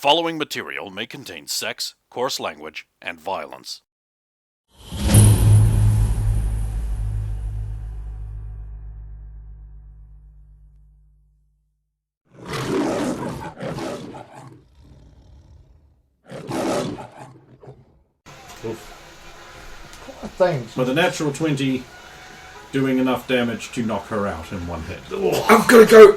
following material may contain sex, coarse language, and violence. Thanks. With a natural 20 doing enough damage to knock her out in one hit. I'm gonna go.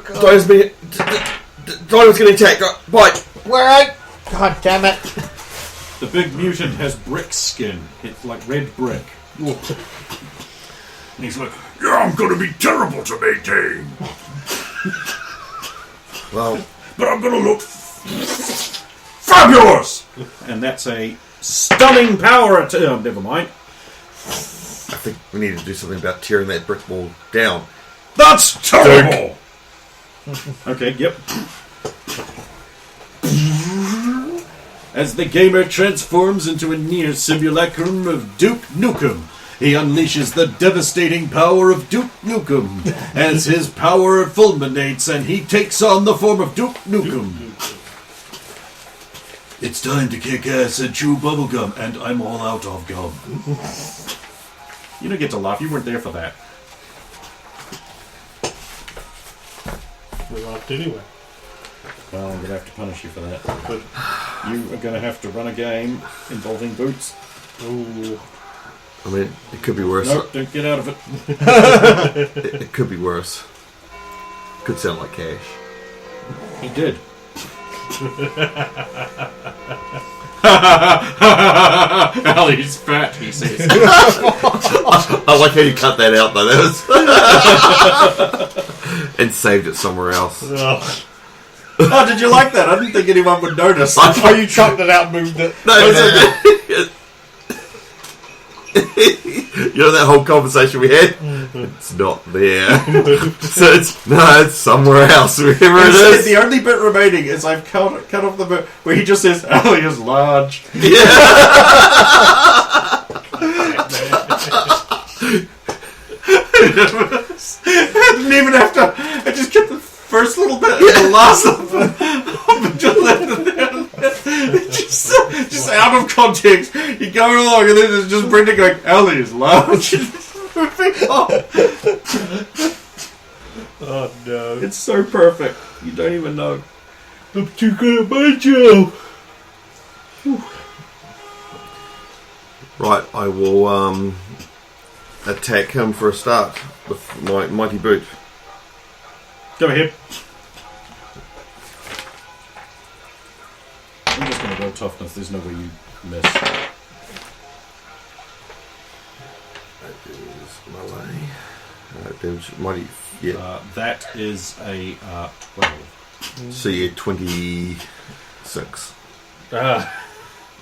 Dino's gonna attack. Bite. Where I? God damn it! The big mutant has brick skin. It's like red brick. And he's like, Yeah, I'm gonna be terrible to maintain. Well, but I'm gonna look fabulous! and that's a stunning power attack. Never mind. I think we need to do something about tearing that brick wall down. That's terrible! Okay, yep. As the gamer transforms into a near simulacrum of Duke Nukem, he unleashes the devastating power of Duke Nukem as his power fulminates and he takes on the form of Duke Nukem. It's time to kick ass and chew bubblegum, and I'm all out of gum. You don't get to laugh, you weren't there for that. We laughed anyway. Well, I'm going to have to punish you for that. But you are going to have to run a game involving boots. Ooh. I mean, it could be worse. Nope, don't get out of it. It could be worse. Could sound like Cash. He did. Allie's fat, he says. I like how you cut that out, though. That was and saved it somewhere else. Oh, did you like that? I didn't think anyone would notice. Oh, you chucked it out and moved it. No, you know that whole conversation we had? It's not there. So it's somewhere else. Wherever it is. The only bit remaining is I've cut off the bit where he just says, Allie is large. Yeah. I didn't even have to. I just kept the first little bit and the last of it. Just left it there. Just out of context. You go along and then there's just Brenda going, Allie is large. Oh no. It's so perfect. You don't even know. I'm too good at my job. Right, I will attack him for a start with my mighty boot. Go ahead. I'm just going to roll toughness. There's no way you miss. That is melee. Damage, mighty, yeah. That is a 12. So yeah, 26.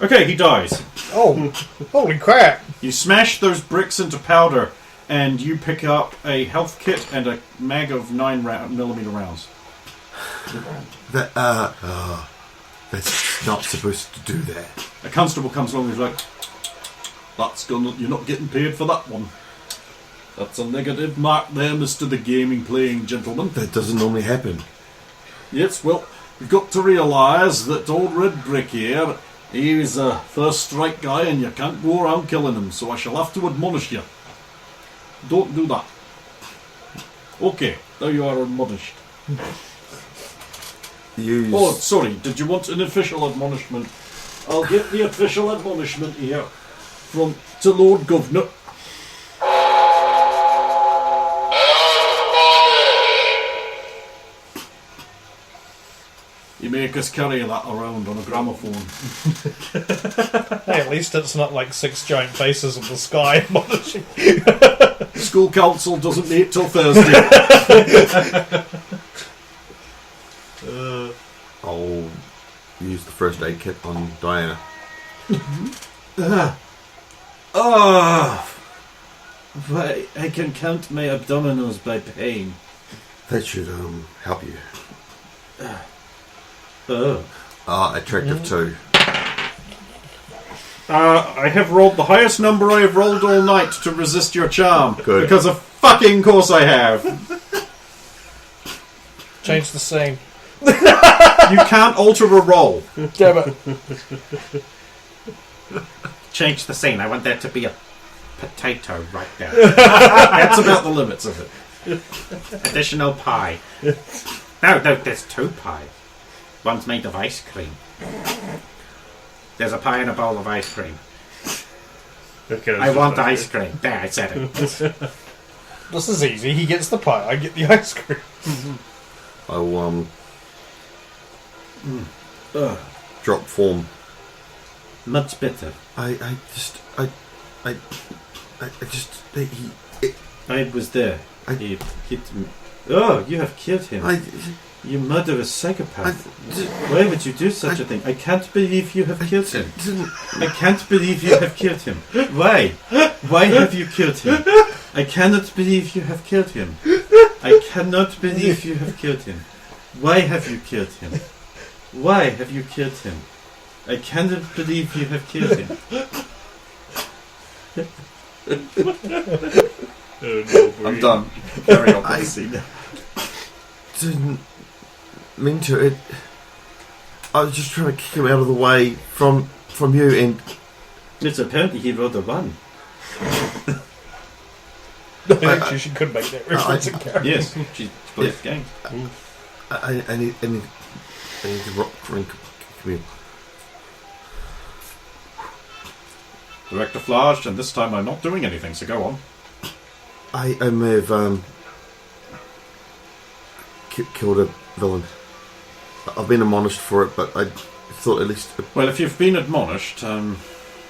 Okay, he dies. Oh, holy crap! You smash those bricks into powder, and you pick up a health kit and a mag of 9mm rounds. That's not supposed to do that. A constable comes along and is like, you're not getting paid for that one. That's a negative mark there, Mr. the Gaming Playing Gentleman. That doesn't normally happen. Yes, well, you've got to realise that old Red Brick here, he's a first strike guy and you can't go around killing him, so I shall have to admonish you. Don't do that. Okay, now you are admonished. Oh, sorry, did you want an official admonishment? I'll get the official admonishment here from to Lord Governor. You make us carry that around on a gramophone. Hey, at least it's not like 6 giant faces in the sky admonishing. School council doesn't meet till Thursday. I'll use the first aid kit on Diana. I can count my abdominals by pain. That should help you. Attractive 2. I have rolled the highest number I have rolled all night to resist your charm. Good. Because of fucking course I have. Change the scene. You can't alter a roll. Damn it. Change the scene. I want there to be a potato right there. That's about the limits of it. Additional pie. No, there's 2 pie. One's made of ice cream. There's a pie and a bowl of ice cream. Okay, I want ice cream. There, I said it. This is easy. He gets the pie. I get the ice cream. I'll drop form. Much better. I I was there. He hit me. Oh, you have killed him. You murderous psychopath. Why would you do such a thing? I can't believe you have killed him. I can't believe you have killed him. Why? Why have you killed him? I cannot believe you have killed him. I cannot believe you have killed him. Why have you killed him? Why have you killed him? I cannot believe you have killed him. I'm done. Carry on with the scene. didn't mean to. I was just trying to kick him out of the way from you, and It's apparently he rolled a 1. Actually, she could make that reference in character. Yes, she's both games. I need to drink. Come here. Director flashed, and this time I'm not doing anything, so go on. I may have killed a villain. I've been admonished for it, but I thought at least... Well, if you've been admonished, then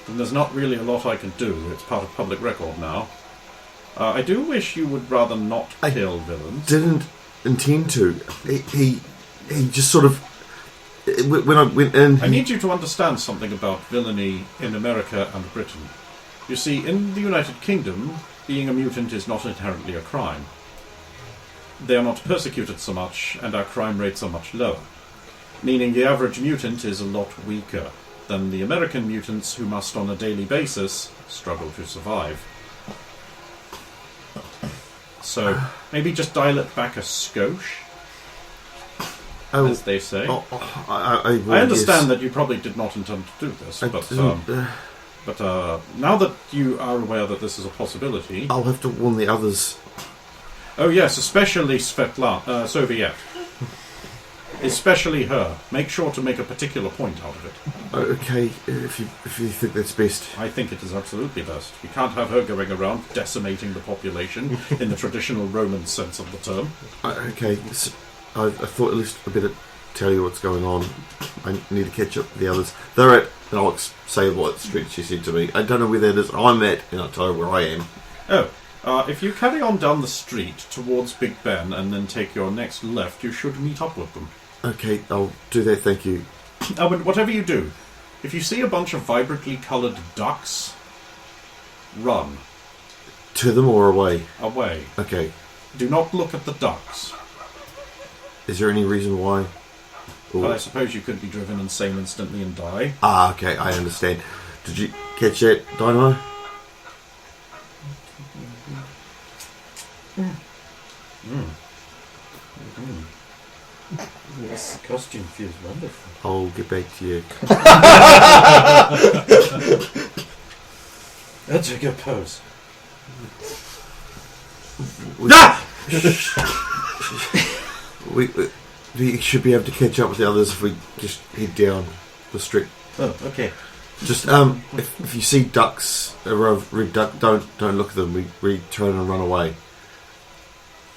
there's not really a lot I can do. It's part of public record now. I do wish you would rather not kill villains. Didn't intend to. He just sort of... When I went in... I need you to understand something about villainy in America and Britain. You see, in the United Kingdom, being a mutant is not inherently a crime. They are not persecuted so much, and our crime rates are much lower. Meaning the average mutant is a lot weaker than the American mutants who must on a daily basis struggle to survive. So, maybe just dial it back a skosh, as they say. I understand that you probably did not intend to do this, but now that you are aware that this is a possibility... I'll have to warn the others. Oh yes, especially Soviet. Especially her. Make sure to make a particular point out of it. Okay, if you think that's best. I think it is absolutely best. You can't have her going around decimating the population in the traditional Roman sense of the term. Okay, so I thought at least I'd better tell you what's going on. I need to catch up with the others. They're at Alex Sable Street, she said to me. I don't know where that is. I'm at, and I'll tell you where I am. Oh, if you carry on down the street towards Big Ben and then take your next left, you should meet up with them. Okay, I'll do that, thank you. Oh, but whatever you do, if you see a bunch of vibrantly coloured ducks, run. To them or away? Away. Okay. Do not look at the ducks. Is there any reason why? Well, I suppose you could be driven insane instantly and die. Ah, okay, I understand. Did you catch that, Dino? This costume feels wonderful. I'll get back to you. That's a good pose. We should be able to catch up with the others if we just head down the street. Oh, okay. Just if you see ducks, a row of red duck, don't look at them. We turn and run away.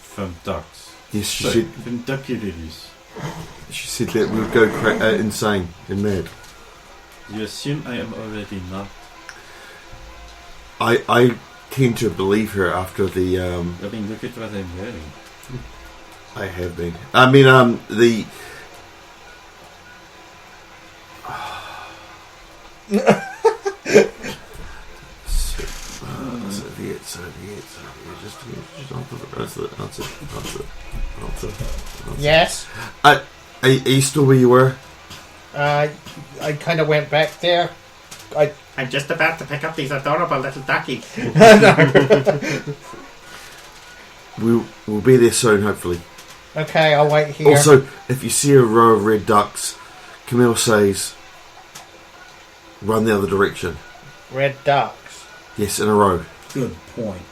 From ducks. Yes, she So, said. from duckulilies. She said that we would go insane and mad. You assume I am already not. I tend to believe her after the. I mean, look at what I'm wearing. I have been. I mean, the. Soviet. Just answer. Yes. Are you still where you were? I kind of went back there. I'm just about to pick up these adorable little duckies. We'll be there soon, hopefully. Okay, I'll wait here. Also, if you see a row of red ducks, Camille says, run the other direction. Red ducks. Yes, in a row. Good point.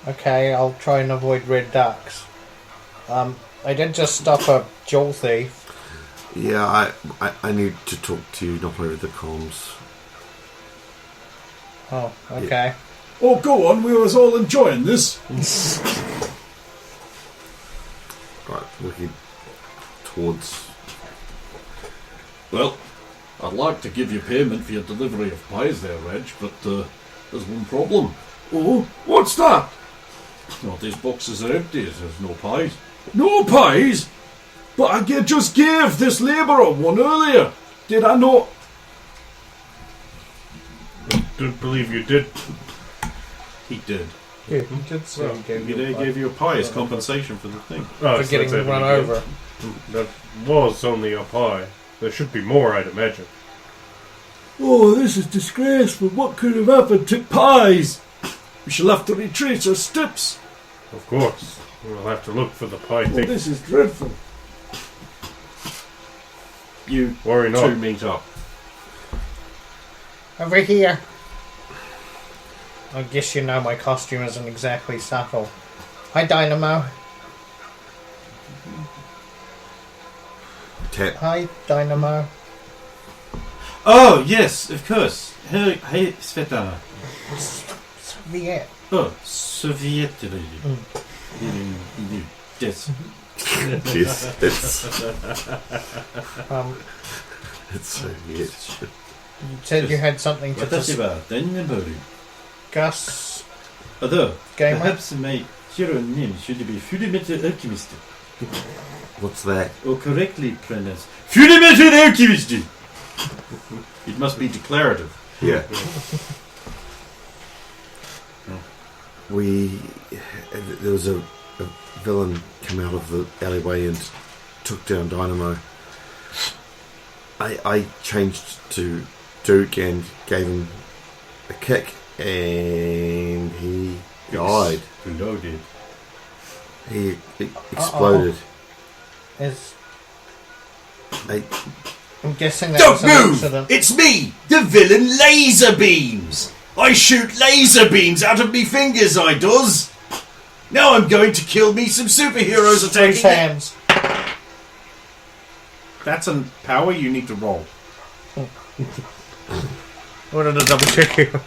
Okay, I'll try and avoid red ducks. I did just stop a jewel thief. Yeah, I need to talk to you, not over the comms. Oh, okay. Oh, go on, we was all enjoying this. Right, looking towards... Well, I'd like to give you payment for your delivery of pies there, Reg, but there's one problem. Oh, what's that? No, these boxes are empty, there's no pies. No pies? But I just gave this labourer one earlier. Did I not? I don't believe you did. He did. Yeah, he did say he gave He you a pie. gave you a pie as compensation for the thing. Oh, For getting so that's run it, over. That was only a pie. There should be more, I'd imagine. Oh, this is disgraceful. What could have happened to pies? We shall have to retrace our steps. Of course. We'll have to look for the pie Oh, thing. this is dreadful. You Worry two not. meet up. Over here. I guess you know my costume isn't exactly subtle. Hi, Dynamo. Tap. Hi, Dynamo. Oh, yes, of course. Hey, Svetlana. Viet. Oh, Soviet lady. Yes. Yes, it's so weird. You said you had something to discuss, Although, gamer. perhaps my hero name should be Fudimeter Alchemist, What's that? or correctly pronounced Fudimeter Alchemist. It must be declarative. Yeah. There was a villain come out of the alleyway and took down Dynamo. I changed to Duke and gave him a kick, and he died. Loaded. He exploded. I'm guessing that Don't was an move! accident. It's me, the villain Laser Beams. I shoot laser beams out of me fingers, I does. Now I'm going to kill me some superheroes Whose attacking. hands? That's a power you need to roll. Wanted to double check here.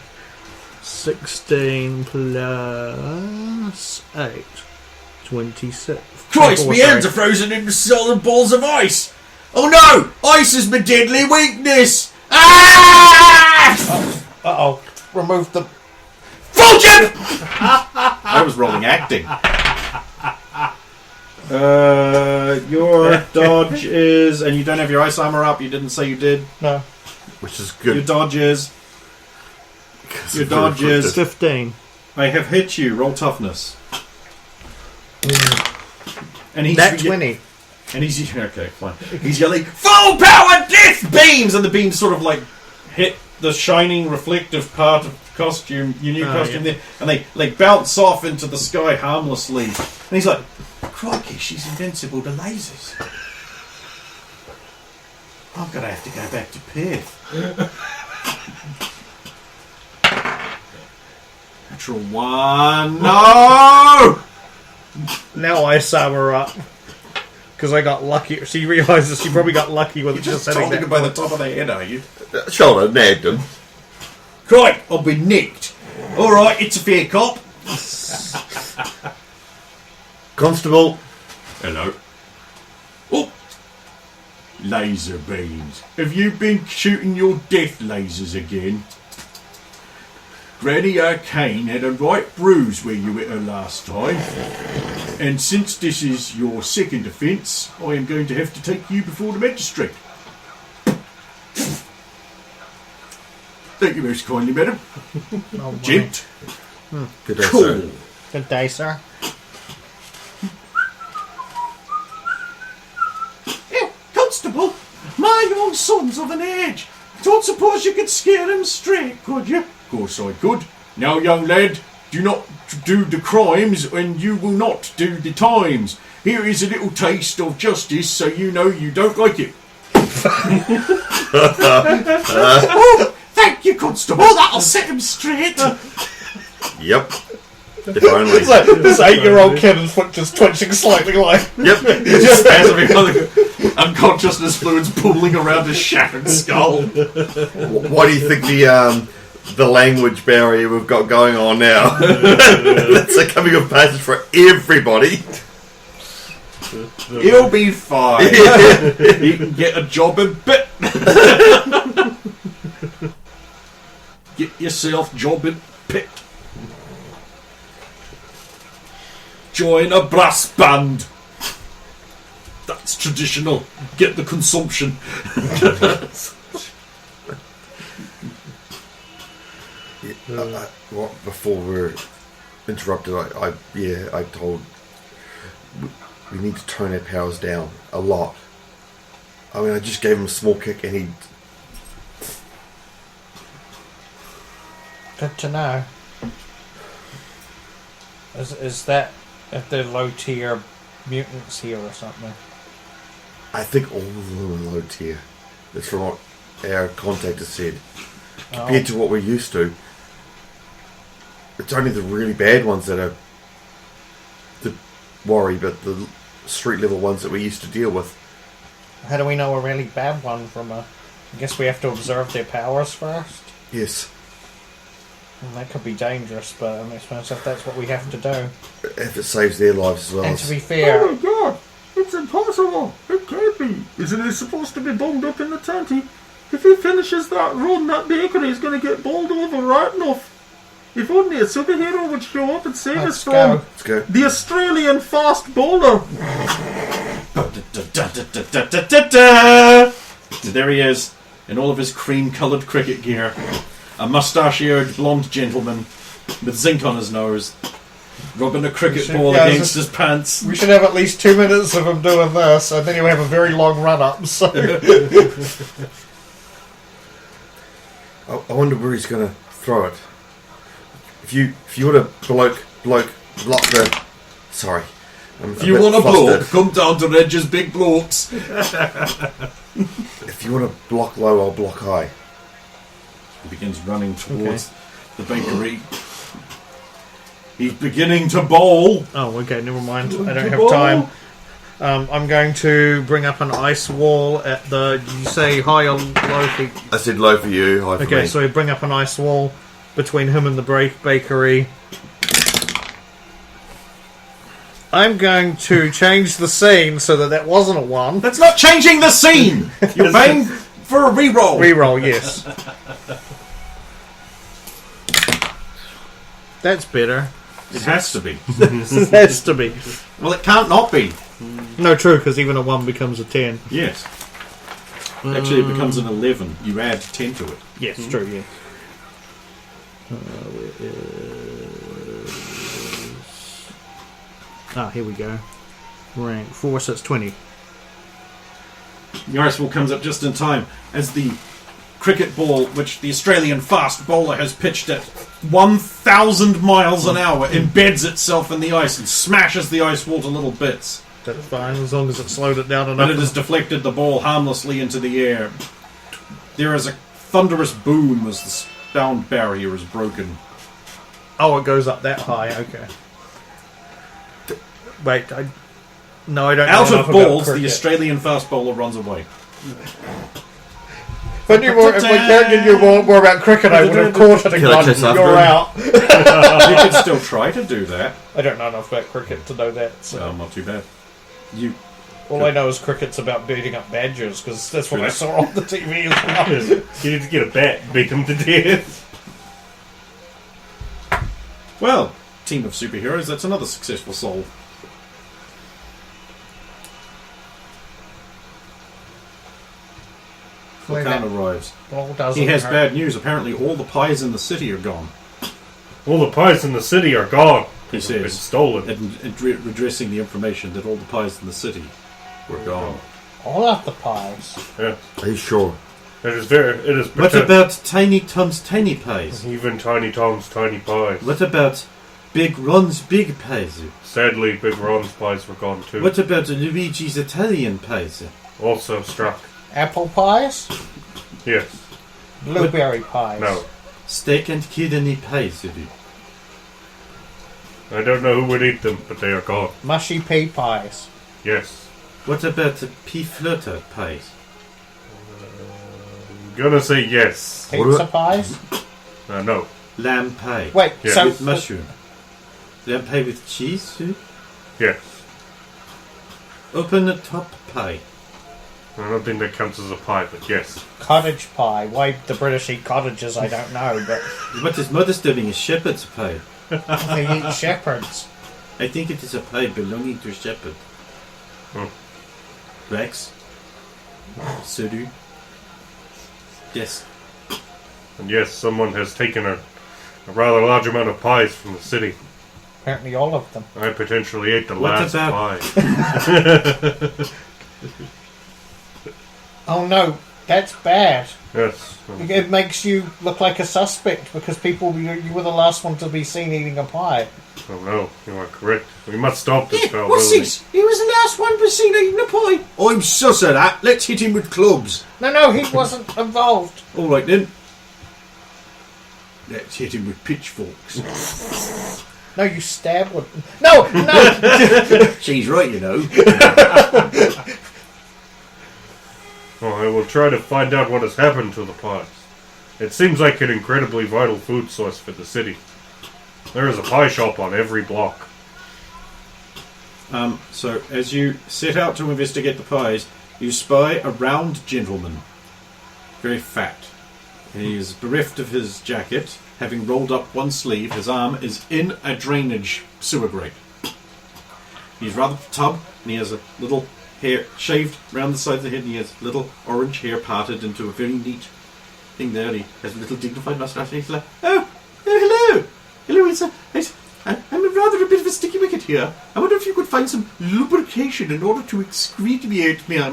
16 plus 8. 26. Christ, 24, my sorry. hands are frozen into solid balls of ice. Oh no! Ice is my deadly weakness. Ah! Uh-oh. Remove the... Vulcan! I was rolling acting. Your dodge is, and you don't have your ice armor up. You didn't say you did. No. Which is Your good. dodge is. Your dodge is. 15. I have hit you. Roll toughness. And he's That 20. And he's okay, fine. He's yelling, "Full power death beams!" And the beams sort of like hit the shining, reflective part of the costume, your new costume there, and they like bounce off into the sky harmlessly. And he's like, "Crikey, she's invincible to lasers. I'm gonna have to go back to Perth." Natural one. No! Now I sum her up. Because I got lucky. She realises she probably got lucky with You're it just setting holding that it by the point. top of the head, are you? Shoulder nagged him. Crikey, I've been nicked. Alright, it's a fair cop. Constable. Hello. Oh! Laser beams. Have you been shooting your death lasers again? Granny Arcane had a right bruise where you hit her last time. And since this is your second offence, I am going to have to take you before the magistrate. Thank you most kindly, madam. Oh, my. Gent. Good day, Cool. sir. Good day, sir. Constable, my young son's of an age. Don't suppose you could scare him straight, could you? Of course I could. Now, young lad, Do not do the crimes, and you will not do the times. Here is a little taste of justice, so you know you don't like it. Oh, thank you, Constable. That'll set him straight. Yep. If only. It's like this 8-year-old kid and foot just twitching slightly like. Yep. Just spasming, unconsciousness fluids pooling around his shattered skull. What do you think the language barrier we've got going on now? That's a coming of passage for everybody. He'll be fine. He can get a job in bit. Get yourself job in pit. Join a brass band. That's traditional. Get the consumption. Before we're interrupted, I told we need to tone our powers down a lot. I mean, I just gave him a small kick and he... Good to know. Is that if they're low tier mutants here or something? I think all of them are low tier. That's from what our contact has said. Compared to what we're used to, it's only the really bad ones that are the worry, but the street level ones that we used to deal with. How do we know a really bad one from a... I guess we have to observe their powers first? Yes. And that could be dangerous, but I suppose if that's what we have to do. If it saves their lives as well. And to be fair... Oh my god! It's impossible! It can't be! Isn't he supposed to be bunged up in the tanty? If he finishes that run, that bakery is going to get bowled over right enough. If only a superhero would show up and save us from Let's go. the Australian fast bowler. There he is, in all of his cream-coloured cricket gear. A mustachioed blonde gentleman with zinc on his nose, rubbing a cricket ball against his pants. We should have at least 2 minutes of him doing this, and then he'll have a very long run-up, so... I wonder where he's going to throw it. If you want to block the... Sorry. If you want a bloke, come down to Reg's Big Blokes. If you want to block low, I'll block high. He begins running towards the bakery. He's beginning to bowl. Oh, okay, never mind. I don't have time. I'm going to bring up an ice wall at the... Did you say high or low for... I said low for you, high for me. Okay, so we bring up an ice wall between him and the bakery. I'm going to change the scene so that wasn't a 1. That's not changing the scene! You're paying for a reroll. Reroll, yes. That's better. It has to be. It has to be. Well, it can't not be. No, true, because even a 1 becomes a 10. Yes. Actually, it becomes an 11. You add 10 to it. Yes, true, yeah. Here we go. Rank 4, so it's 20. The ice wall comes up just in time as the cricket ball, which the Australian fast bowler has pitched at 1,000 miles an hour, embeds itself in the ice and smashes the ice wall to little bits. That's fine, as long as it slowed it down But enough. it has deflected the ball harmlessly into the air. There is a thunderous boom as the sound barrier is broken. Oh, it goes up that high, okay. Wait, I don't know Out enough of about balls, the cricket. Australian fast bowler runs away. If I cared knew more about cricket, I would have caught it and Can I gone, chase after you're him? out. You could still try to do that. I don't know enough about cricket to know that. So. Not too bad. All I know is cricket's about beating up badgers, because that's what I saw on the TV as well. You need to get a bat and beat them to death. Well, team of superheroes, that's another successful solve. Khan arrives. He has bad news. Apparently all the pies in the city are gone. All the pies in the city are gone. He They've been says, stolen. and redressing the information that all the pies in the city were gone. All of the pies. Yeah. Are you sure? It is very. It is. What about Tiny Tom's tiny pies? even Tiny Tom's tiny pies? What about Big Ron's big pies? Sadly, Big Ron's pies were gone too. What about Luigi's Italian pies? Also struck. Apple pies? Yes. Blueberry pies? No. Steak and kidney pies? I don't know who would eat them, but they are gone. Mushy pea pies? Yes. What about the pea flutter pies? I'm gonna say yes. Pizza pies? No. Lamb pie. Wait, Yeah. so... With mushroom. Lamb pie with cheese? Yes. Open the top pie. I don't think that counts as a pie, but yes. Cottage pie. Why the British eat cottages, I don't know, but What is mother doing? A shepherd's pie. they eat shepherds. I think it is a pie belonging to a shepherd. Rex? Suru? Yes. And yes, someone has taken a rather large amount of pies from the city. Apparently all of them. I potentially ate the What last about- pie. Oh no, that's bad. Yes. It makes you look like a suspect because you were the last one to be seen eating a pie. Oh no, you are correct. We must stop this foul What's villainy. this? He was the last one to be seen eating a pie. I'm sus of that. Let's hit him with clubs. No, he wasn't involved. All right then. Let's hit him with pitchforks. No, you stab one. No! She's right, you know. Well, I will try to find out what has happened to the pies. It seems like an incredibly vital food source for the city. There is a pie shop on every block. So, as you set out to investigate the pies, you spy a round gentleman. Very fat. He is bereft of his jacket, having rolled up one sleeve. His arm is in a drainage sewer grate. He's rather tub, and he has a little hair shaved round the side of the head, and he has little orange hair parted into a very neat thing there. And he has a little dignified moustache, and he's like, oh hello! Hello, I'm rather a bit of a sticky wicket here. I wonder if you could find some lubrication in order to excrete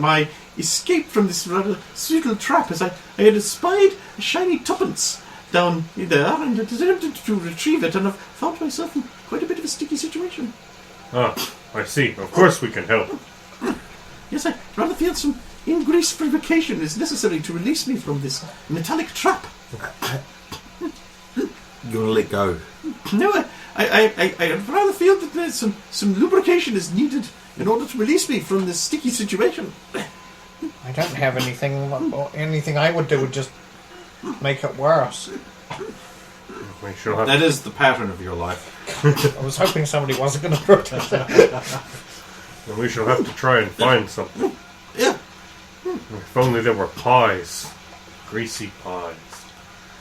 my escape from this rather sweet little trap, as I had espied a shiny tuppence down there and attempted to retrieve it, and I've found myself in quite a bit of a sticky situation. Ah, I see. Of course we can help. Yes, I rather feel some in-grease lubrication is necessary to release me from this metallic trap. You want to let go? No, I rather feel that there's some lubrication is needed in order to release me from this sticky situation. I don't have anything. Anything I would do would just make it worse. We shall have That is the pattern of your life. I was hoping somebody wasn't going to protest that. we shall have to try and find something. Yeah. If only there were pies. Greasy pies.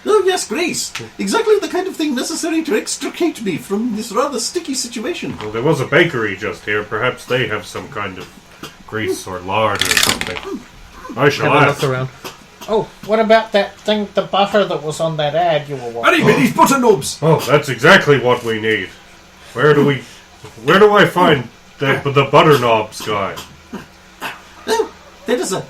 Oh, yes, grease. Exactly the kind of thing necessary to extricate me from this rather sticky situation. Well, there was a bakery just here. Perhaps they have some kind of grease or lard or something. I shall Have a ask. look around. Oh, what about that thing, the butter that was on that ad you were watching? Anyway, these butter nubs. Oh, that's exactly what we need. Where do I find the butter knobs guy? Oh, there is a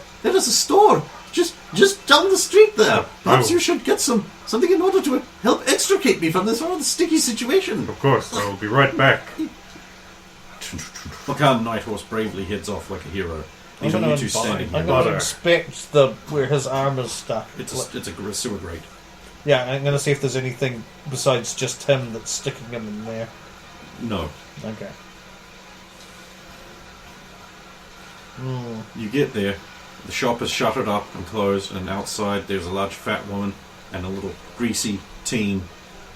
store just down the street there. Perhaps Oh. you should get something in order to help extricate me from this rather sticky situation. Of course, I will be right back. Lacan Nighthorse bravely heads off like a hero. I'm Leaving going you two standing to here. Butter. inspect where his arm is stuck. It's a sewer grate. Yeah, I'm going to see if there's anything besides just him that's sticking him in there. No. Okay. You get there, the shop is shuttered up and closed, and outside there's a large fat woman and a little greasy teen.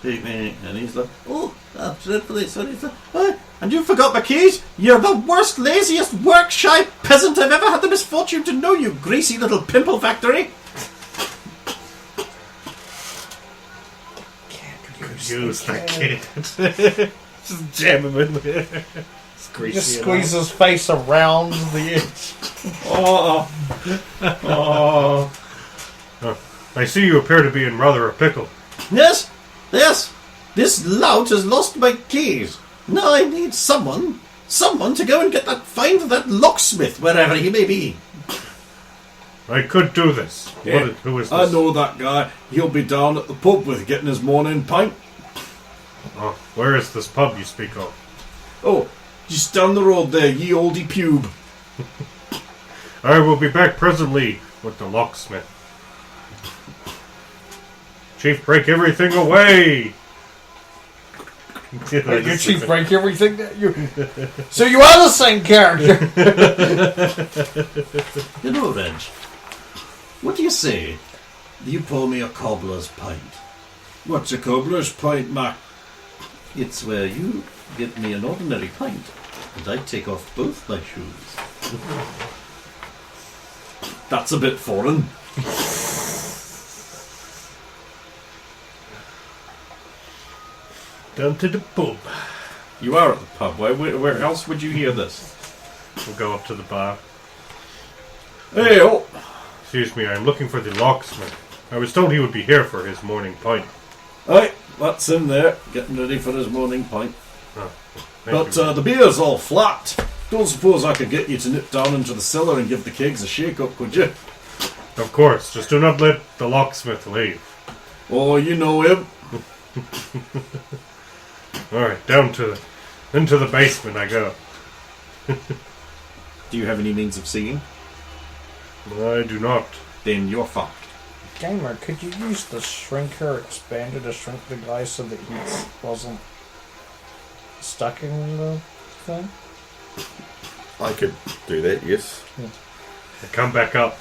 And he's like, oh, dreadfully sorry. He's like, oh, and you forgot my keys? You're the worst, laziest, work-shy peasant I've ever had the misfortune to know, you greasy little pimple factory. Use that kid. Just jam him in there. It's greasy. Just squeeze his face around the edge. I see you appear to be in rather a pickle. Yes. This lout has lost my keys. Now I need someone to go and find that locksmith wherever he may be. I could do this. Who is this? I know that guy. He'll be down at the pub with getting his morning pint. Oh, where is this pub you speak of? Oh, just down the road there, ye oldie pube. I will be back presently with the locksmith. Chief, break everything away! Your chief break everything that you. So you are the same character. You know, Reg, what do you say? You pour me a cobbler's pint. What's a cobbler's pint, Mac? It's where you get me an ordinary pint, and I take off both my shoes. That's a bit foreign. Down to the pub. You are at the pub. Where else would you hear this? We'll go up to the bar. Hey, oh! Excuse me, I'm looking for the locksmith. I was told he would be here for his morning pint. Aye, that's him there, getting ready for his morning pint. Oh, But the beer's all flat. Don't suppose I could get you to nip down into the cellar and give the kegs a shake-up, could you? Of course, just do not let the locksmith leave. Oh, you know him. Alright, into the basement I go. Do you have any means of seeing? I do not. Then you're fucked. Gamer, could you use the shrinker expander to shrink the guy so that he wasn't stuck in the thing? I could do that, yes. I come back up.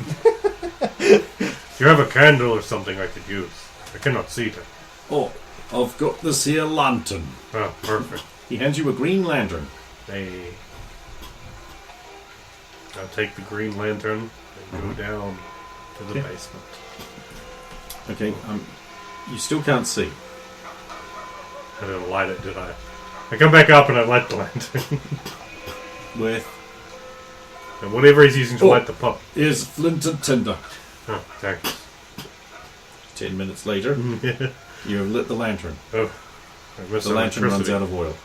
If you have a candle or something I could use. I cannot see that. Oh, I've got this here lantern. Oh, perfect. He hands you a green lantern. Hey. I'll take the green lantern and go down to the basement. Okay, you still can't see. I didn't light it, did I? I come back up and I light the lantern. With And whatever he's using to light the pub. is flint and tinder. Oh, thanks. 10 minutes later, you have lit the lantern. Oh, I missed The lantern runs out of oil.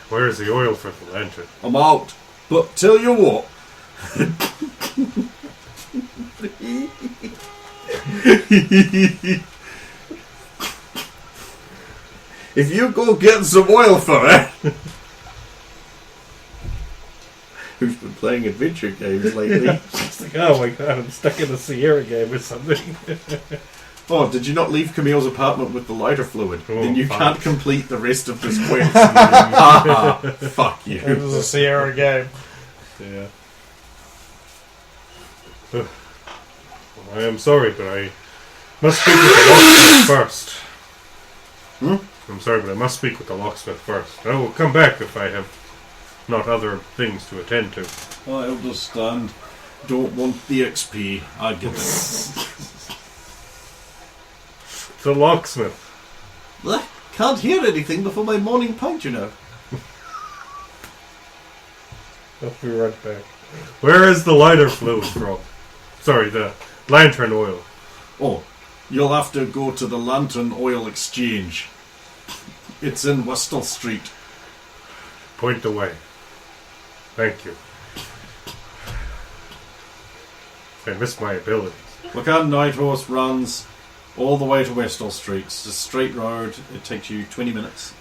Where is the oil for the lantern? I'm out. But tell you what. If you go get some oil for it. Who's been playing adventure games lately? It's like, oh my god, I'm stuck in a Sierra game or something. Oh, did you not leave Camille's apartment with the lighter fluid? Oh, then you fuck. can't complete the rest of this quest. Haha, fuck you. It was a Sierra game. Yeah. Well, I am sorry, but I must speak with the locksmith first. I'm sorry, but I must speak with the locksmith first. I will come back if I have not other things to attend to. I understand. Don't want the XP. I get it. The locksmith. I can't hear anything before my morning pint, you know. I'll be right back. Where is the lighter fluid from? Sorry, the lantern oil. Oh, you'll have to go to the Lantern Oil Exchange. It's in Westall Street. Point the way. Thank you. I missed my abilities. McCann Night Horse runs all the way to Westall Street. It's a straight road. It takes you 20 minutes.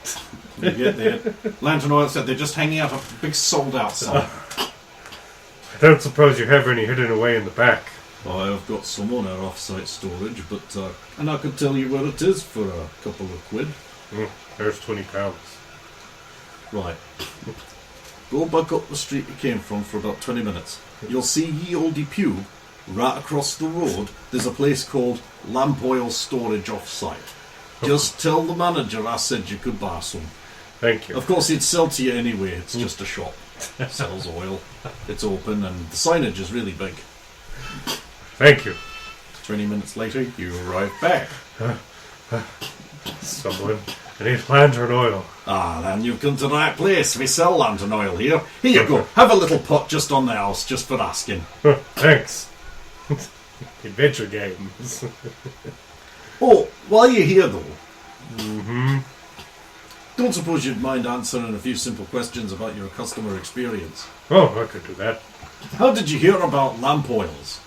You get there. Lantern Oil said they're just hanging out a big sold out sign. I don't suppose you have any hidden away in the back. I've got some on our off-site storage, but and I could tell you where it is for a couple of quid. There's £20. Right. Go back up the street you came from for about 20 minutes. You'll see ye olde pew. Right across the road, there's a place called Lamp Oil Storage Off-site. Just tell the manager I said you could buy some. Thank you. Of course, he'd sell to you anyway. It's just a shop. Sells oil. It's open, and the signage is really big. Thank you. 20 minutes later, you arrive back. Someone. I need lantern oil. Ah, then you've come to the right place. We sell lantern oil here. Here you go. Have a little pot just on the house, just for asking. Thanks. Adventure games. Oh, while you're here, though, don't suppose you'd mind answering a few simple questions about your customer experience. Oh, I could do that. How did you hear about lamp oils?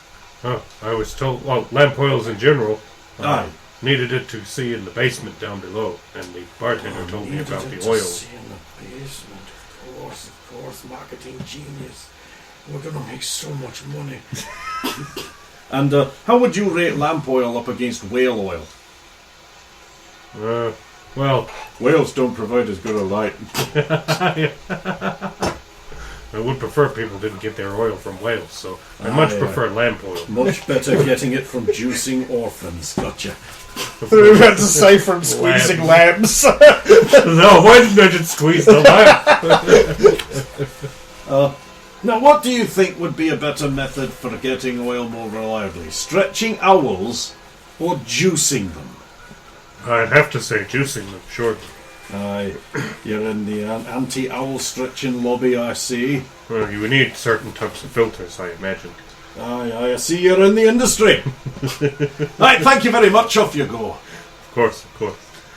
Oh, I was told, well, lamp oils in general. Aye. needed it to see in the basement down below, and the bartender told me about the oil. In the basement, of course, marketing genius. We're gonna make so much money. And how would you rate lamp oil up against whale oil? Well, Whales don't provide as good a light. I would prefer people didn't get their oil from whales, so I much prefer lamp oil. Much better getting it from juicing orphans. Gotcha. We were about to say from squeezing lambs. No, why didn't I just squeeze the lamp? Now, what do you think would be a better method for getting oil more reliably? Stretching owls or juicing them? I'd have to say juicing them, sure. Aye, you're in the anti-owl stretching lobby, I see. Well, you would need certain types of filters, I imagine. Aye, I see you're in the industry. Right, thank you very much. Off you go. Of course.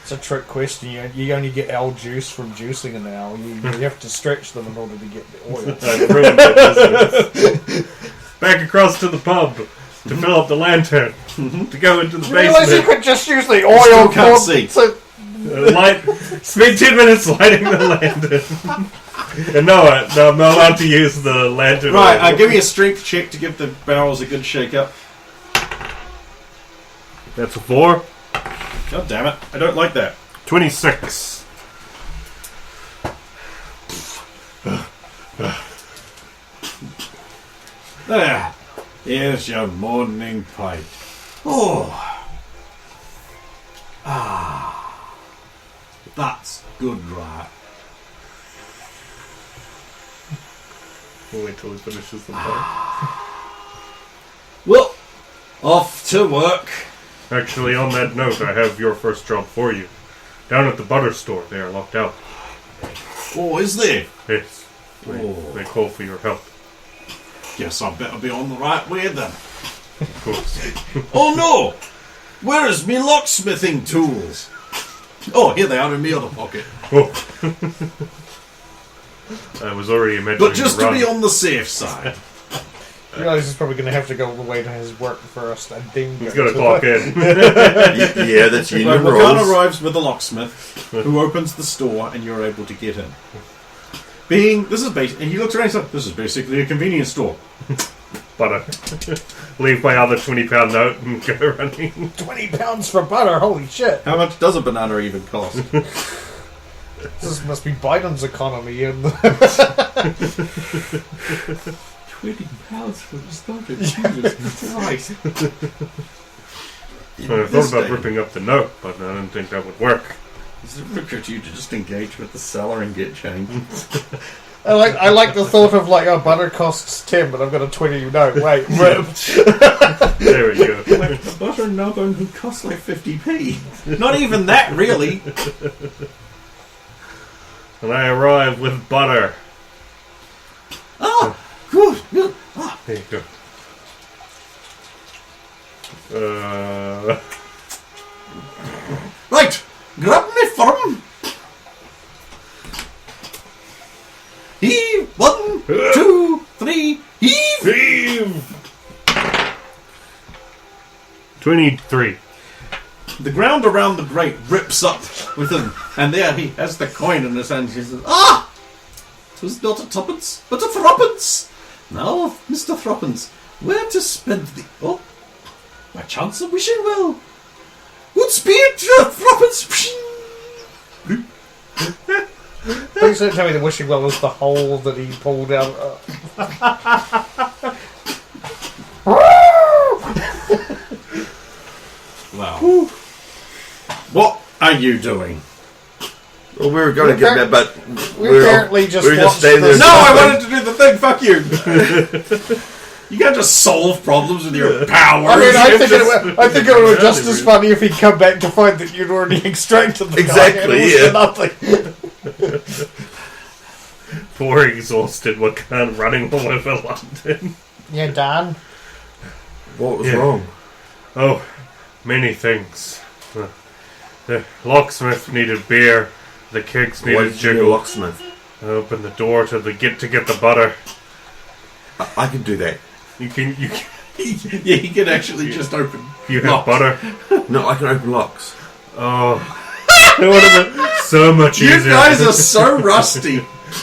It's a trick question. You only get owl juice from juicing an owl. You have to stretch them in order to get the oil. I've ruined the business. Back across to the pub to fill up the lantern to go into the Realize you basement. could just use the oil. Can't see. Spend 10 minutes lighting the lantern. And no, I'm not allowed to use the lantern. Right, give me a strength check to give the barrels a good shake up. That's a 4. God damn it, I don't like that. 26. There, here's your morning pipe. Oh. That's good, right? We'll wait till he finishes the pipe. Well, off to work. Actually, on that note, I have your first job for you. Down at the butter store, they are locked out. Oh, is there? Yes. They call for your help. Guess I better be on the right way then. Of course. Oh no! Where is me locksmithing tools? Oh, here they are in my other pocket. Oh. I was already imagining But just to be on the safe side. You realize he's probably going to have to go all the way to his work first and dingo. He's got to clock in. Yeah, that's Right, union Morgana rules. arrives with the locksmith, who opens the store, and you're able to get in. And he looks around and says, "This is basically a convenience store." Butter. Leave my other £20 note and go running. £20 for butter, holy shit. How much does a banana even cost? This must be Biden's economy. And £20 for the starter. Jesus Christ. I thought about ripping up the note, but I didn't think that would work. It's difficult for you to just engage with the seller and get change. I like the thought of butter costs 10, but I've got a 20 note. Wait, ripped. There we go. Like the butter nubbin who costs like 50p. Not even that, really. And I arrive with butter. Oh, good. Oh. There you go. Right, grab me firm. Heave, 1, 2, 3, heave. 23. The ground around the grate rips up with him, and there he has the coin in his hand. He says, "Ah! 'Twas not a tuppence, but a threepence. Now, Mr. Threepence, where to spend the... Oh, my chance of wishing well. Good speed, threepence." Please don't tell me the wishing well was the hole that he pulled out. Wow. What are you doing? Well, we were going to get that, but We apparently just we were watched standing there. this- No, I wanted to do the thing. Fuck you. You can't just solve problems with your powers. I mean, I think it would be just as funny if he'd come back to find that you'd already extracted the Exactly, guy. yeah. Nothing. Poor exhausted one kind of running all over London. Yeah, Dan. What was Yeah. wrong? Oh, many things. The locksmith needed beer. The kegs Why needed did you need a jiggle. locksmith? I opened the door to get the butter. I can do that. You can Yeah, he can actually just open You have butter. No, I can open locks. Oh, it would have been so much easier. You guys are so rusty.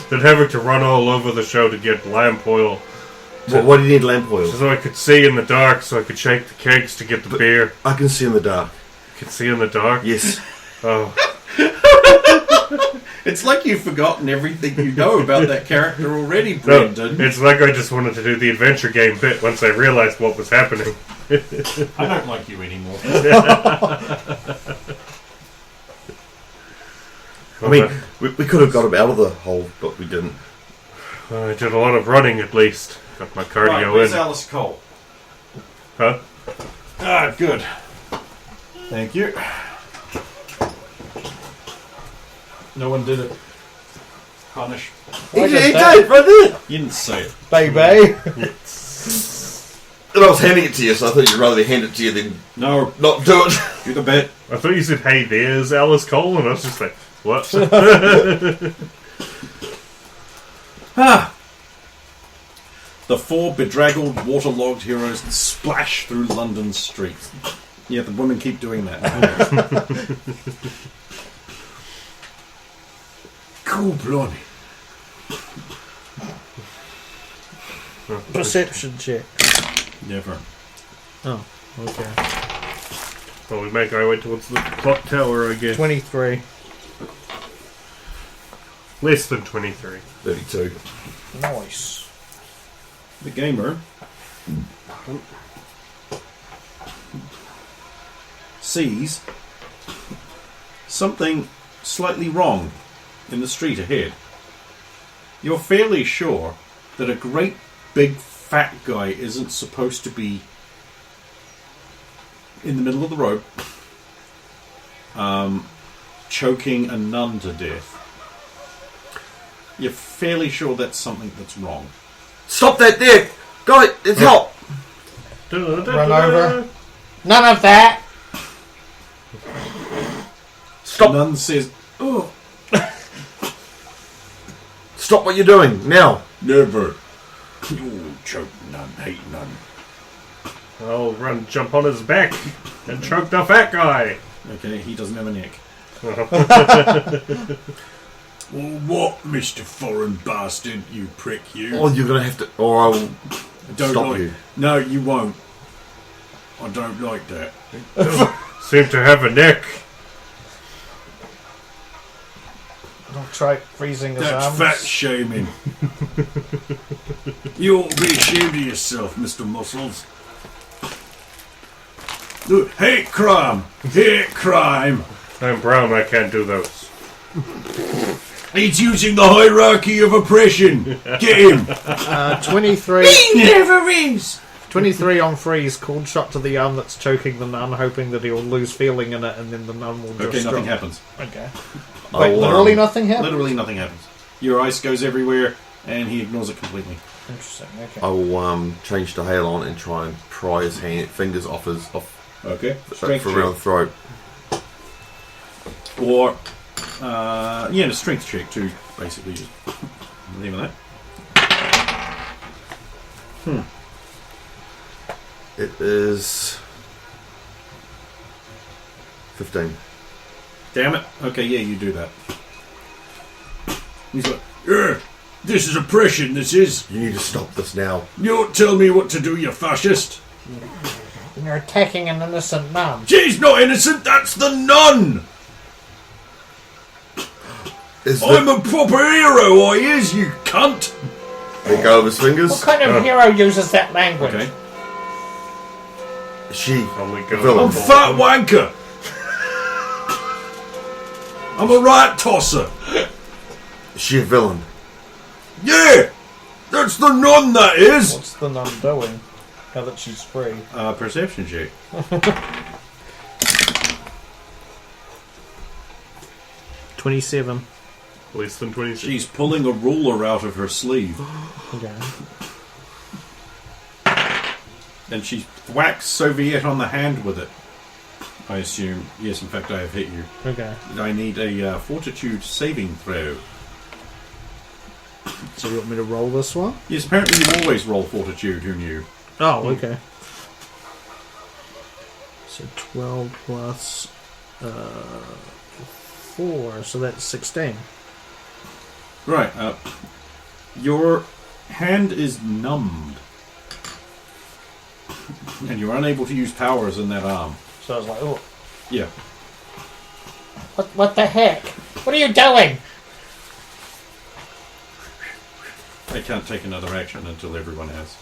Than having to run all over the show to get lamp oil. What do you need lamp oil? So I could see in the dark, so I could shake the kegs to get the beer. I can see in the dark. You can see in the dark? Yes. Oh. It's like you've forgotten everything you know about that character already, No, Brendan. it's like I just wanted to do the adventure game bit once I realized what was happening. I don't like you anymore. I mean, we could have got him out of the hole, but we didn't. I did a lot of running at least. Got my cardio Right, where's in. Alice Cole? Huh? Ah, good. Thank you. No one did it. Punish. I He did did, that. right there! You didn't say it. Baby. And I was handing it to you, so I thought you'd rather hand it to you than No, not do it. do the bit. I thought you said, hey, there's Alice Cole, and I was just like, what? The four bedraggled, waterlogged heroes splash through London's streets. Yeah, the women keep doing that. Cool, blimey. Perception check. Never. Oh, okay. Well, we make our way towards the clock tower, I guess. 23. Less than 23. 32. Nice. The gamer sees something slightly wrong in the street ahead. You're fairly sure that a great big fat guy isn't supposed to be in the middle of the road choking a nun to death. You're fairly sure that's something that's wrong. Stop that there! Got it! It's help! Run over. None of that. Stop! Nun says, "Oh, Stop what you're doing, now! never. You choke nun, hate nun." I'll jump on his back and choke the fat guy. Okay, he doesn't have a neck. Well, what, Mr. Foreign Bastard, you prick, you? Or you're gonna have to... Or I'll Don't stop like, you. No, you won't. I don't like that. Seem to have a neck. I'll try freezing his That's arms. fat shaming. You ought to be ashamed of yourself, Mr. Muscles. Look, hate crime! Hate crime! I'm brown, I can't do those. He's using the hierarchy of oppression. Get him! 23. He never is! 23 on freeze. Cold shot to the arm that's choking the nun, hoping that he'll lose feeling in it, and then the nun will just Okay, nothing drop. happens. Okay. Wait, I'll, literally nothing happened? Literally nothing happens. Your ice goes everywhere, and he ignores it completely. Interesting, okay. I will change to Halon and try and pry his fingers off Okay. from around the throat. Or, yeah, a strength check too, basically. Just leave it that. It is 15. Damn it. Okay, yeah, you do that. He's like, yeah, this is oppression, this is. You need to stop this now. You don't tell me what to do, you fascist. You're attacking an innocent nun. She's not innocent, that's the nun! I'm a proper hero, I is, you cunt! Let go of his fingers. What kind of hero uses that language? Okay. She. Only go Villain. I'm fat wanker! I'm a right tosser! She a villain. Yeah! That's the nun, that is! What's the nun doing now that she's free? Perception check. 27. Less than 26. She's pulling a ruler out of her sleeve. Okay. And she whacks Soviet on the hand with it. I assume. Yes, in fact, I have hit you. Okay. I need a fortitude saving throw. So you want me to roll this one? Yes, apparently you always roll fortitude, who knew? Oh, okay. So 12 plus 4, so that's 16. Right. Your hand is numbed. And you're unable to use powers in that arm. So I was like, oh. Yeah. What the heck? What are you doing? I can't take another action until everyone has.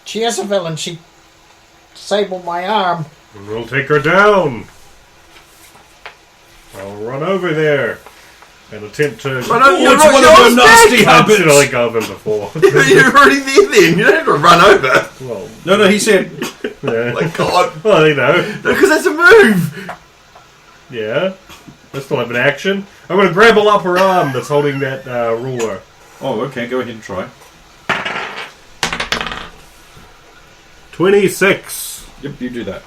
She is a villain. She disabled my arm. And we'll take her down. I'll run over there and attempt to. Run over, What's one of your nasty habits? Should I let go of him before? You're already there then. You don't have to run over. Well, No, he said. yeah. My God. Well, you know. Because that's a move. Yeah. I still have an action. I'm going to grab a upper arm that's holding that ruler. Oh, okay, go ahead and try. 26. Yep, you do that.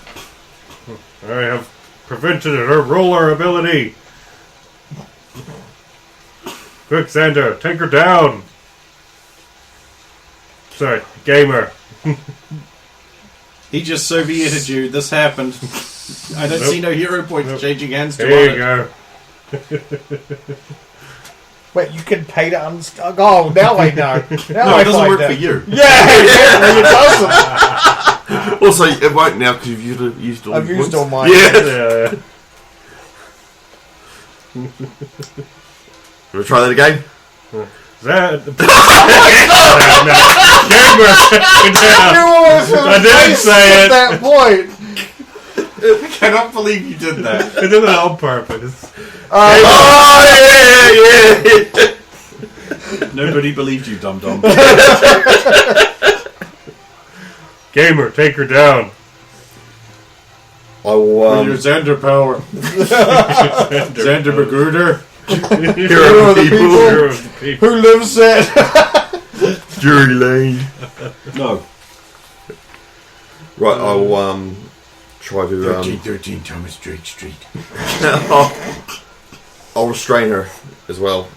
I have prevented her ruler ability. Quick, Xander, take her down. Sorry, gamer. He just Sovieted you. This happened. I don't see no hero points changing hands to There you it. go. Wait, you can pay to unstuck. Oh, now I know. Now No, I it doesn't find work out. for you. Yeah, exactly. It doesn't. Also, it won't now because you've used all I've your used points. all mine. Yeah. Yeah. Wanna try that again? That. I I didn't say at it. that point. I cannot believe you did that. I did that on purpose. Oh, yeah. Nobody believed you, dum-dum. Gamer, take her down. I will, With your Xander power. Xander Magruder. hero of the people. Hero of the people. Who lives there? Drury Lane. No. Right, I will try to 13 Thomas Street. I'll restrain her as well.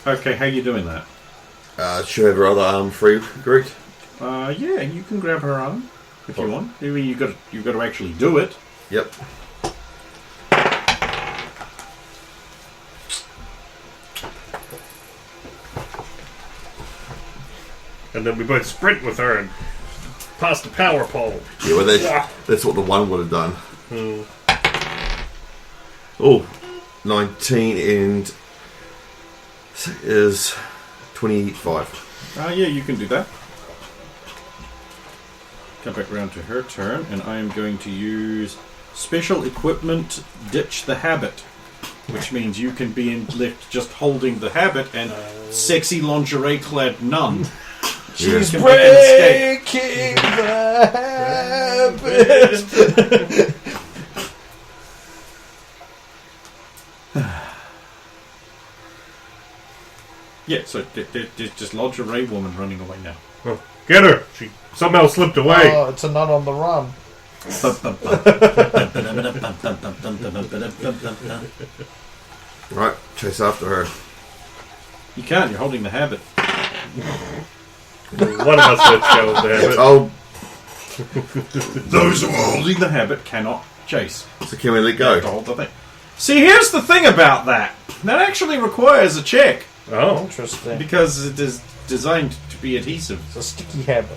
Okay, how you doing that? She'll have her other arm free, correct? Yeah, you can grab her arm if you want. I mean, you got to actually do it. Yep. And then we both sprint with her and pass the power pole. Yeah, well, that's what the one would have done. Oh, 19 and is 25. Yeah, you can do that. Come back round to her turn, and I am going to use special equipment Ditch the Habit, which means you can be left just holding the habit and sexy lingerie-clad nun. She's can make an escape. breaking the habit. Yeah, so there's just lingerie woman running away now. Oh, get her! She somehow slipped away. Oh, it's a nut on the run. Right, chase after her. You can't, you're holding the habit. One of us would go there. But Oh, Those who are holding the habit cannot chase. so can we let You have to go? hold the thing. See, here's the thing about that. That actually requires a check, oh, Interesting. because it is designed to be adhesive. It's a sticky habit.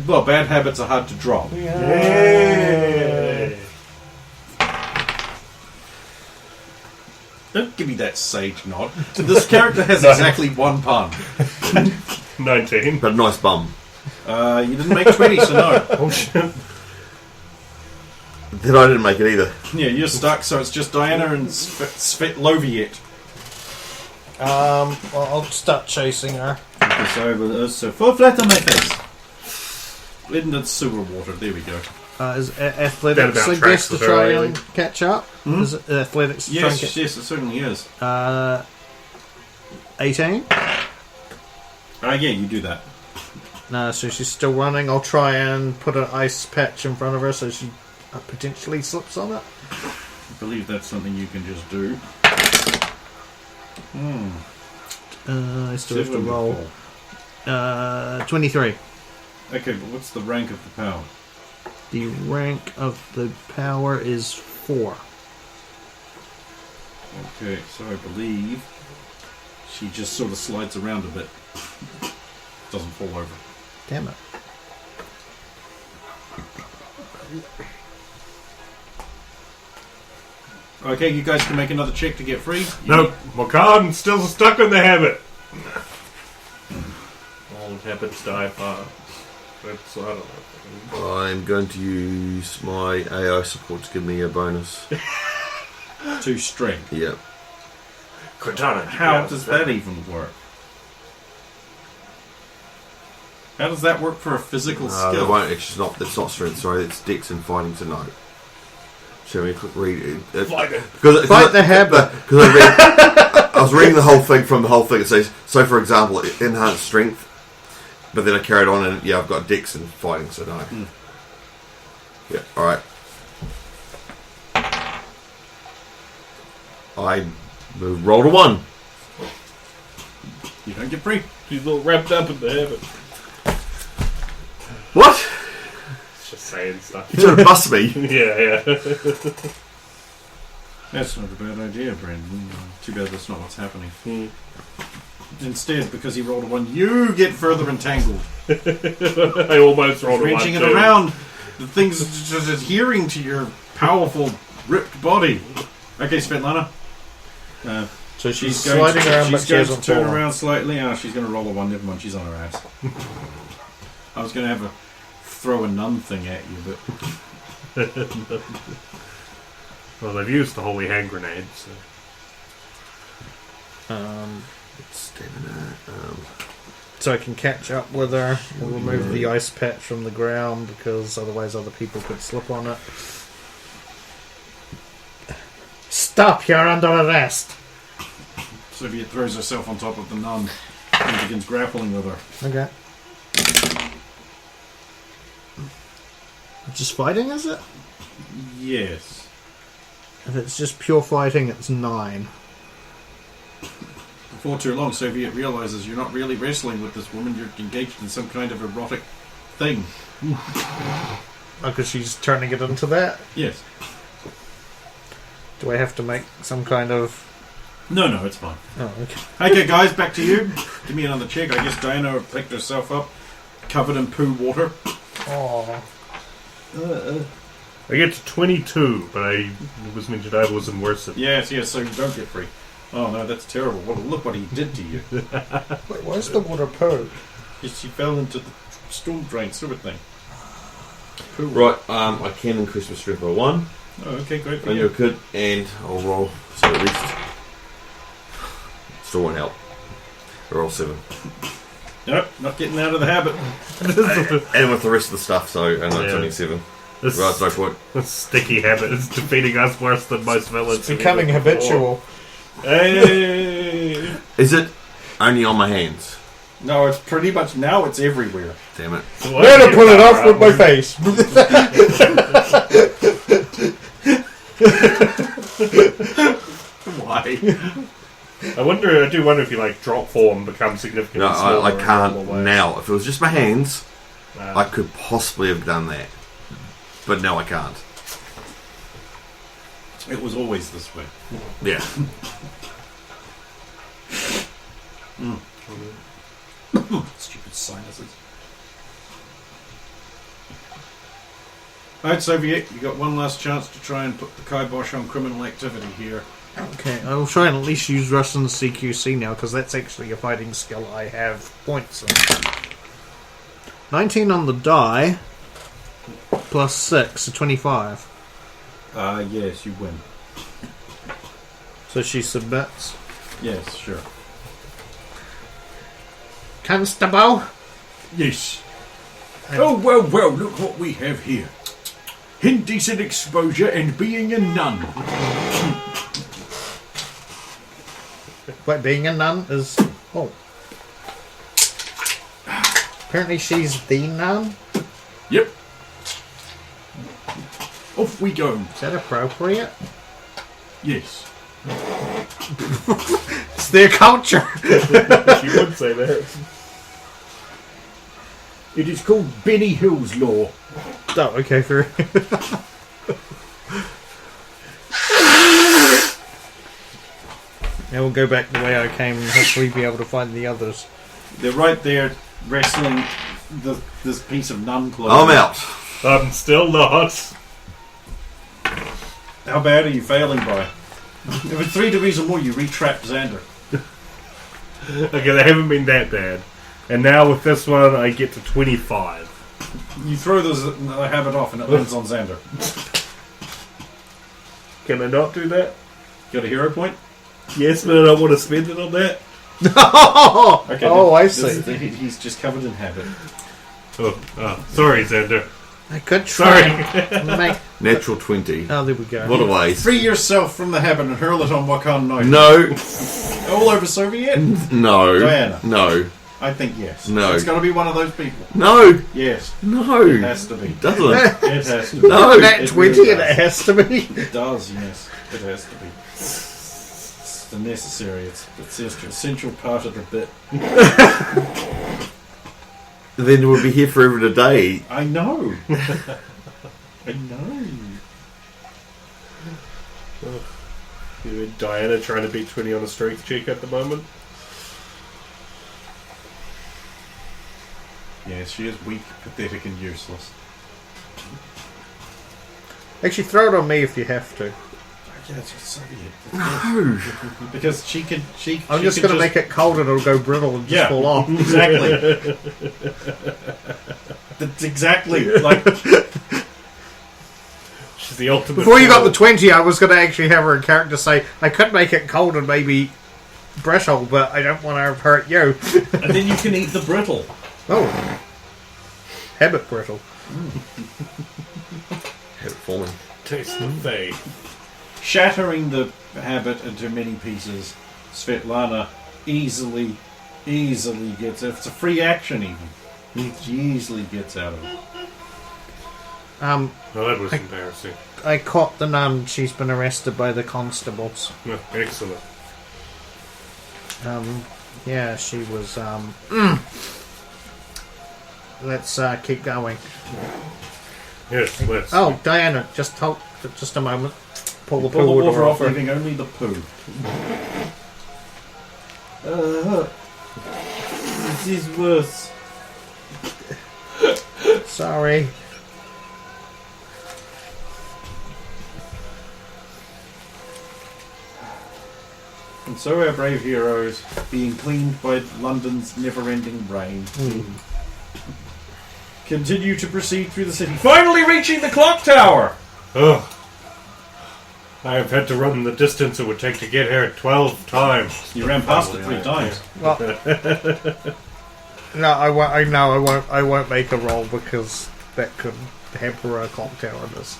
Well, bad habits are hard to drop. Yay. Don't give me that sage nod. This character has exactly one pun. 19. But a nice bum. You didn't make 20, so no. Oh shit. Then I didn't make it either. Yeah, you're stuck, so it's just Diana and Svetloviet. Well, I'll start chasing her. Okay, so fall flat on my face. In the sewer water, there we go. Is That athletics about a tracks guess to with her, try really. and catch up? Is it athletics to try and Yes, catch yes, it certainly is. 18? Yeah, you do that. No, so she's still running. I'll try and put an ice patch in front of her so she potentially slips on it. I believe that's something you can just do. I still have to roll. 23. Okay, but what's the rank of the power? The rank of the power is 4. Okay, so I believe she just sort of slides around a bit. Doesn't fall over. Damn it. Okay, you guys can make another check to get free. Nope, my card's still stuck in the habit. All habits die fast. That's, I don't know. I'm going to use my AI support to give me a bonus. To strength. Yep. Cortana, How does that even work? How does that work for a physical It skill? won't. It's not strength. Sorry, it's Dex and fighting to know. Show me a quick read. Fight it. Fight the habit. Because I was reading the whole thing from the whole thing. It says, so for example, enhanced strength. But then I carried on and I've got Dex and fighting, so no. Yeah, alright. I rolled a 1. You don't get free. She's all wrapped up in the habit. What? It's just saying stuff. You trying to bust me? Yeah. That's not a bad idea, Brandon. Too bad that's not what's happening. Instead, because he rolled a 1, you get further entangled. I almost rolled a 1 Wrenching it too. around. The thing's just adhering to your powerful, ripped body. Okay, Svetlana. So she's She's going sliding to, around, but she's she going to hasn't turn fallen. around slightly. Oh, she's going to roll a 1. Never mind, she's on her ass. I was going to have a throw a nun thing at you, but Well, they've used the holy hand grenade, so. Stamina. So I can catch up with her and remove the ice patch from the ground because otherwise other people could slip on it. Stop! You're under arrest! Soviet throws herself on top of the nun and begins grappling with her. Okay. Just fighting, is it? Yes. If it's just pure fighting, it's 9. Before too long, Soviet realizes you're not really wrestling with this woman, you're engaged in some kind of erotic thing. Because she's turning it into that? Yes. Do I have to make some kind of... No, it's fine. Oh, okay. Okay, guys, back to you. Give me another check. I guess Diana picked herself up, covered in poo water. Oh. I get to 22, but it was mentioned I wasn't worse than. Yes, so you don't get free. Oh no, that's terrible. Look what he did to you. Wait, where's the water poo? She fell into the storm drain sewer thing. Poo. Right, I can increase my strength by 1. Oh, okay, great for And you. you could, and I'll roll, so at least. Still won't help. I roll 7. Nope, not getting out of the habit. And with the rest of the stuff, so, and it's Yeah. only 7. This, Right, no point. this sticky habit is defeating us worse than most villains. It's becoming habitual. Hey! Is it only on my hands? No, it's pretty much now it's everywhere. Damn it. Where to pull it off with my face? Why? I do wonder if you like drop form becomes significantly No, smaller. I in can't normal ways. now. If it was just my hands, Nah. I could possibly have done that. But no, I can't. It was always this way. Yeah. Stupid sinuses. Alright, Soviet, you got one last chance to try and put the kibosh on criminal activity here. Okay, I'll try and at least use Russian CQC now, because that's actually a fighting skill I have points on. 19 on the die, plus 6, so 25. Yes, you win. So she submits. Yes, sure. Constable? Yes. Oh, well, look what we have here. Indecent exposure and being a nun. Wait, being a nun is... Oh. Apparently she's the nun? Yep. Off we go. Is that appropriate? Yes. It's their culture! You would say that. It is called Benny Hill's Law. Oh, okay, fair. Now we'll go back the way I came and hopefully be able to find the others. They're right there wrestling this piece of nun clothing. I'm out. I'm still not. How bad are you failing by? If it's 3 degrees or more, you re-trap Xander. Okay, they haven't been that bad. And now with this one, I get to 25. You throw the habit off and it lands on Xander. Can I not do that? Got a hero point? Yes, but I don't want to spend it on that. Okay, Oh, I this see. is he's just covered in habit. Oh, sorry, Xander. I could try and make... Natural 20. Oh, there we go. What a waste. Free yourself from the habit and hurl it on Wakan Knight. No. All over Soviet? No. Diana. No. I think yes. No. It's got to be one of those people. No. Yes. No. It has to be. Doesn't. It has to be. No. That It 20 really and it has to be. It does, yes. It has to be. It's the necessary, it's the essential part of the bit. Then we'll be here forever and a day. I know. I know. You and Diana trying to beat 20 on a strength check at the moment? Yes, she is weak, pathetic, and useless. Actually, throw it on me if you have to. Yeah, it's Soviet. No. Because she can. I'm just going to make it cold and it'll go brittle and just fall off. Exactly. That's exactly like. She's the ultimate. Before you got the 20, I was going to actually have her in character say, I could make it cold and maybe brittle, but I don't want to hurt you. And then you can eat the brittle. Oh. Habit brittle. Have it falling. Taste the fade. Shattering the habit into many pieces, Svetlana easily gets. If it's a free action, even she easily gets out of it. Oh, that was embarrassing. I caught the nun. She's been arrested by the constables. Oh, excellent. Yeah, she was. Let's keep going. Yes, let's. Oh, Diana, just hold. Just a moment. Pull the Pull the water off, her. leaving only the poo. This is worse. Sorry. And so our brave heroes, being cleaned by London's never-ending rain, continue to proceed through the city, finally reaching the clock tower! Oh. I have had to run the distance it would take to get here 12 times. You ran past it 3 times. Well, no, I won't. I won't make a roll because that could hamper a clock towerness.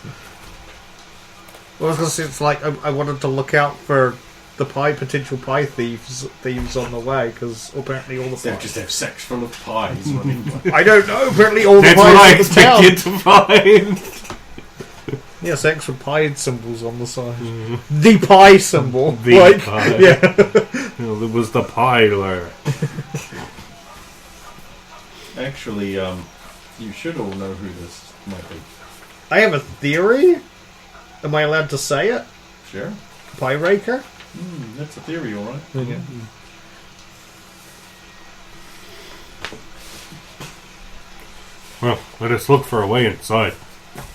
Well, because it's like I wanted to look out for the potential pie thieves on the way because apparently all the They just have sacks full of pies running by. I don't know. Apparently all the That's what I pies in the town. expected to find. Yes, extra pie symbols on the side. The pie symbol. The pie. Yeah. Well, it was the pie layer. Actually, you should all know who this might be. I have a theory. Am I allowed to say it? Sure. Pie raker? That's a theory, alright. Okay. Well, let us look for a way inside.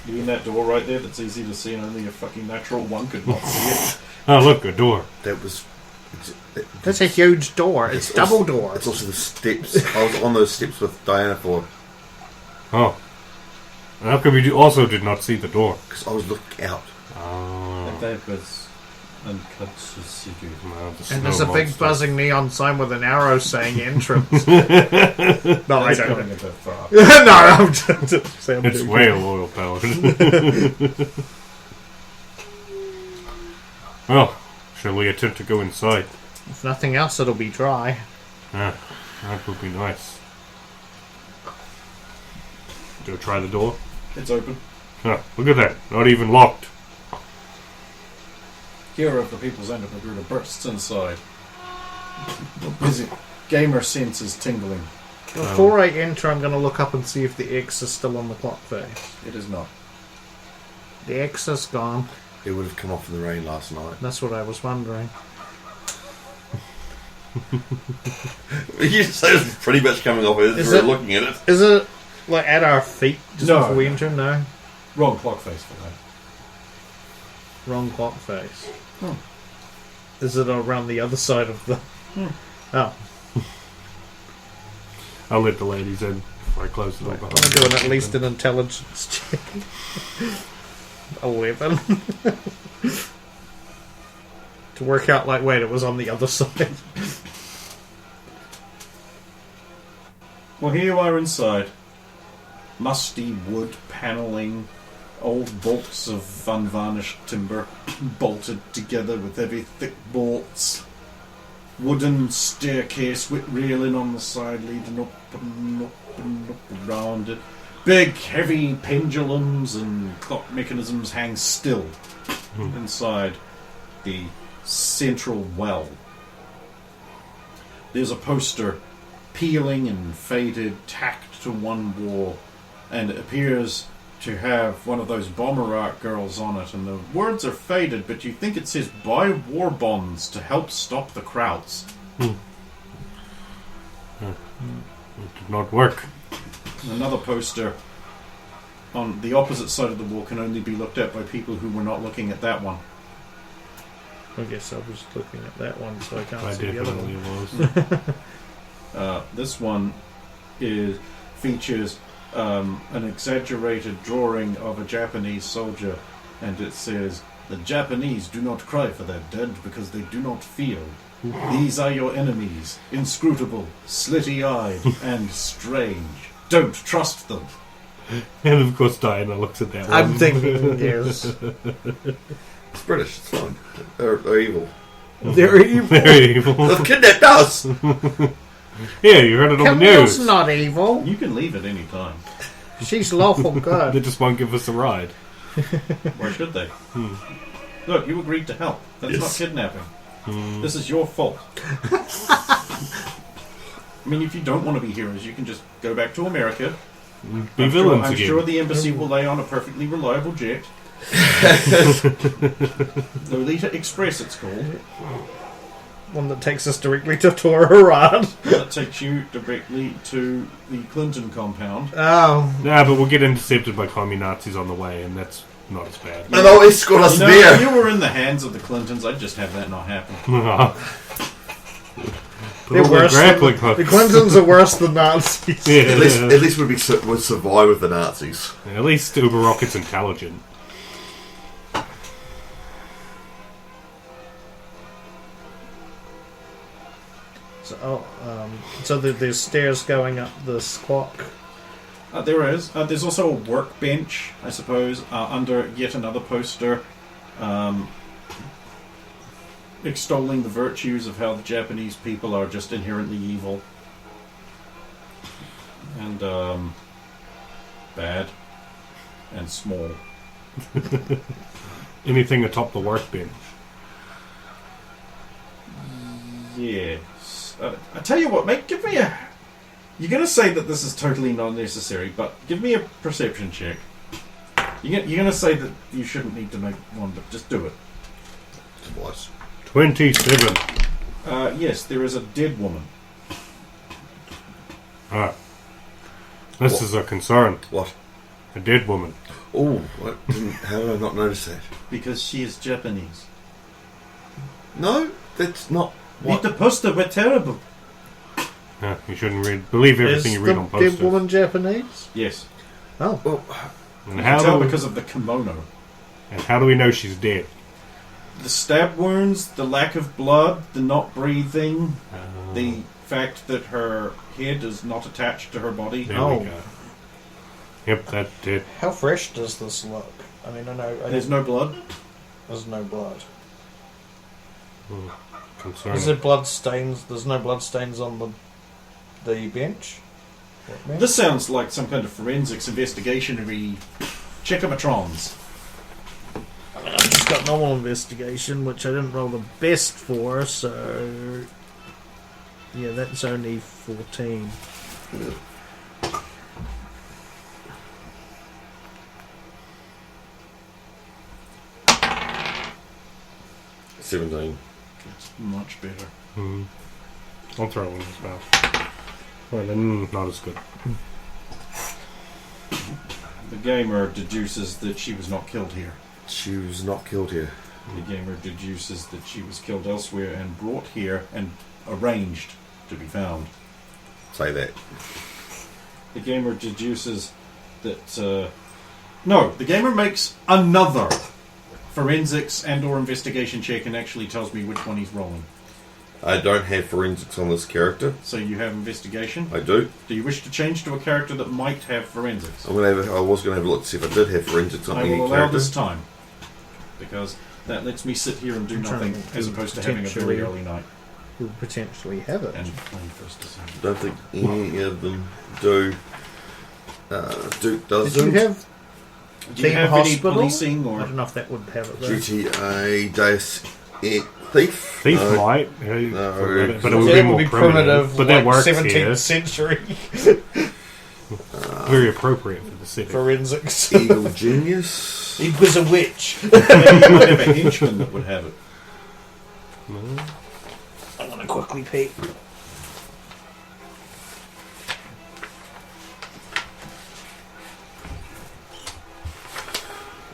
You mean that door right there that's easy to see and only a fucking natural one could not see it? Oh, look, a door. That was. That's a huge door. It's double also, door. It's also the steps. I was on those steps with Diana for Oh. How come you also did not see the door? because I was looking out. Oh. That was uncut secret. Well, the And there's snow a big monster. buzzing neon sign with an arrow saying entrance. No, I That's don't. going a bit far. No, I'm just saying. It's whale oil powered. Well, shall we attempt to go inside? If nothing else, it'll be dry. Ah, that would be nice. Go try the door. It's open. Ah, look at that. Not even locked. Hero of the People's Enterprise bursts inside. Busy. Gamer senses tingling. Before I enter, I'm going to look up and see if the X is still on the clock face. It is not. The X is gone. It would have come off in the rain last night. That's what I was wondering. You say it's pretty much coming off as we're looking at it. Is it like at our feet just No. before we enter? No. Wrong clock face for that. Wrong clock face. Is it around the other side of the... Oh. I'll let the ladies in before I close the door behind I'm doing at least an intelligence check. 11. To work out, like, wait, it was on the other side. Well, here you are inside. Musty wood paneling, old bolts of unvarnished timber bolted together with heavy thick bolts. Wooden staircase with railing on the side leading up and up and up around it. Big, heavy pendulums and clock mechanisms hang still inside the central well. There's a poster peeling and faded, tacked to one wall, and it appears to have one of those bomber art girls on it, and the words are faded, but you think it says buy war bonds to help stop the Krauts. It did not work. Another poster on the opposite side of the wall can only be looked at by people who were not looking at that one. I guess I was looking at that one, so I can't I see the other definitely one. was. This one features an exaggerated drawing of a Japanese soldier, and it says, "The Japanese do not cry for their dead because they do not feel. These are your enemies, inscrutable, slitty-eyed, and strange. Don't trust them." And of course Diana looks at that one. I'm thinking, yes. It's British, it's fine. They're evil. They're evil. Very evil. They've kidnapped us! Yeah, you heard it on the Camille's news. not evil. You can leave at any time. She's lawful They good. just won't give us a ride. Why should they? Look, you agreed to help. That's not kidnapping. This is your fault. I mean, if you don't want to be heroes, you can just go back to America. Be villains I'm again. sure the embassy will lay on a perfectly reliable jet. Lolita Express, it's called. One that takes us directly to Torharad. That takes you directly to the Clinton compound. Oh. Nah, but we'll get intercepted by commie Nazis on the way, and that's not as bad. And they'll escort us You know, if there! you were in the hands of the Clintons, I'd just have that not happen. They're worse than, grappling the hooks. Clintons are worse than Nazis. Yeah, At least we'd survive with the Nazis. at least Uber Rocket's intelligent. So there's stairs going up this clock. There is. There's also a workbench, I suppose, under yet another poster extolling the virtues of how the Japanese people are just inherently evil. And bad. And small. Anything atop the workbench. Yes. I tell you what, mate, give me a... You're going to say that this is totally not necessary, but give me a perception check. You're going to say that you shouldn't need to make one, but just do it. Twice. 27. Yes, there is a dead woman. Ah. This What? is a concern. What? A dead woman. Oh, how did I not notice that? Because she is Japanese. No, that's not Read what. the poster, we're terrible. Yeah, you shouldn't believe everything Is you read the on posters. dead woman Japanese? Yes. Oh. Well, And You how, can tell do, because of the kimono. and how do we know she's dead? The stab wounds, the lack of blood, the not breathing, the fact that her head is not attached to her body. There Oh. we go. Yep, that's dead. How fresh does this look? I mean, I know There's no blood. there's no blood. Concerning. Is there blood stains? There's no blood stains on the bench? What, man? This sounds like some kind of forensics investigationary checkomatrons. I've just got normal investigation, which I didn't roll the best for, so... Yeah, that's only 14. $17. It's much better. I'll throw one as well. Well, then not as good. The gamer deduces that she was not killed here. She was not killed here. The gamer deduces that she was killed elsewhere and brought here and arranged to be found. Say that. The gamer deduces that... no, the gamer makes another forensics and or investigation check and actually tells me which one he's rolling. I don't have forensics on this character. So you have investigation? I do. Do you wish to change to a character that might have forensics? I was going to have a look to see if I did have forensics on I any will allow character. this time. Because that lets me sit here and do nothing as opposed to having a very early night. You'll potentially have it. And 21st December. Don't think any of them do. Duke Did doesn't. you have Do you Team have Hospital? any policing or... I don't know if that would have it. Though. GTA Deus Ex Thief. Thief No. might, No. but it would Yeah, be it more would be primitive. But that like works 17th here. century Very appropriate for the city. forensics. Evil Genius. He was a witch. You might have a henchman that would have it. I'm gonna quickly peek.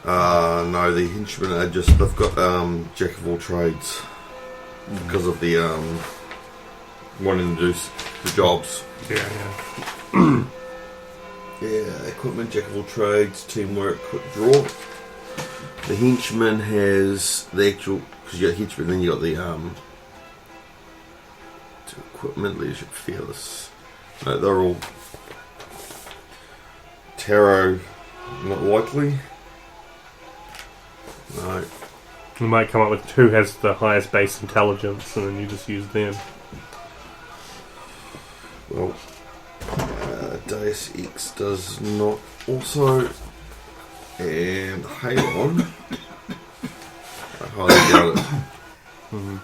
No, the henchmen are just, they've got jack of all trades because of the wanting to do the jobs. Yeah. Yeah, equipment, jack of all trades, teamwork, quick draw. The henchman has the actual, because you got henchman, then you got the equipment, leadership, fearless. No, they're all tarot, not likely. No. You might come up with who has the highest base intelligence, and then you just use them. Well, Deus Ex does not also, and Halon. I highly doubt it.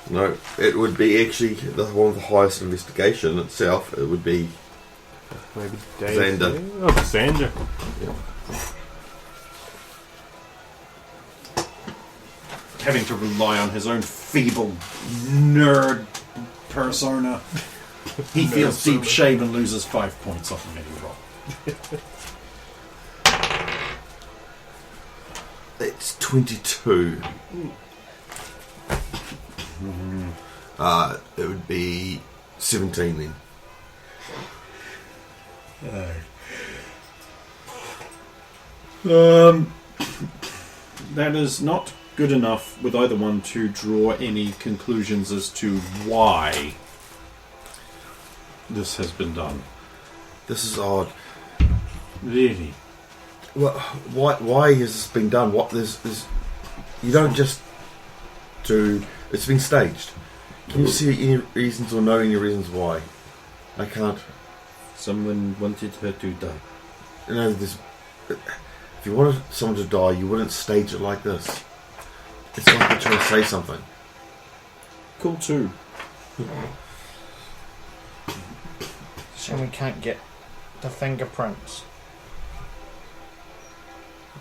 No, it would be actually one of the highest investigation itself. It would be Maybe Xander. Oh, Xander. Yeah. Having to rely on his own feeble nerd persona. He feels deep shame and loses 5 points off of any roll. It's 22. It would be 17 then. That is not good enough with either one to draw any conclusions as to why this has been done. This is odd. Really? Well, why has this been done? What there's you don't just do. It's been staged. Can you see any reasons or know any reasons why? I can't. Someone wanted her to die. You know, if you wanted someone to die, you wouldn't stage it like this. It's like they're trying to say something. Cool too. So we can't get the fingerprints.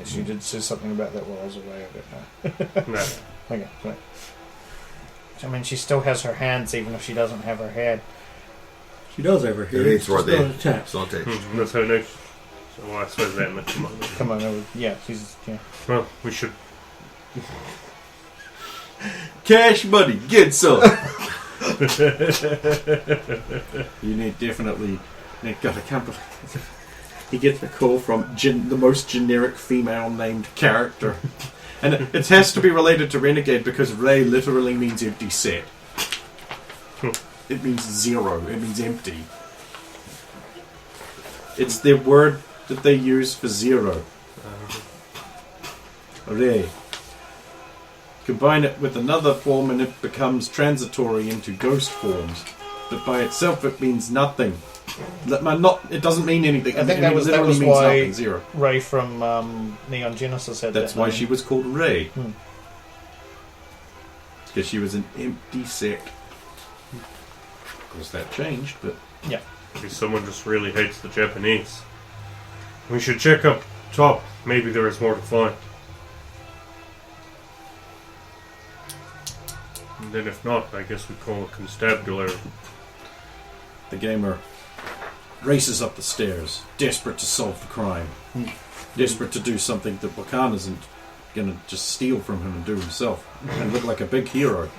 Yes, you did say something about that while I was away. I don't know. No. Okay, right. I mean, she still has her hands, even if she doesn't have her head. She does have her It head. is right She's there. not attached. It's not attached. That's how no. So well, I suppose that much. Come on, yeah, she's yeah. Well, we should. Cash money, get some! You need definitely... God, I can't believe... He gets a call from the most generic female named character. And it has to be related to Renegade because Ray literally means empty set. It means zero. It means empty. It's the word that they use for zero. Ray. Combine it with another form and it becomes transitory into ghost forms. But by itself it means nothing. It doesn't mean anything. I think It that was literally means why nothing. Zero. Ray from Neon Genesis had That's that why name. she was called Ray. Hmm. Because she was an empty set. Of course, that changed, but Yeah. Maybe someone just really hates the Japanese. We should check up top. Maybe there is more to find. And then if not, I guess we call a constabulary. the gamer races up the stairs, desperate to solve the crime, desperate to do something that Wakan isn't going to just steal from him and do himself, and look like a big hero.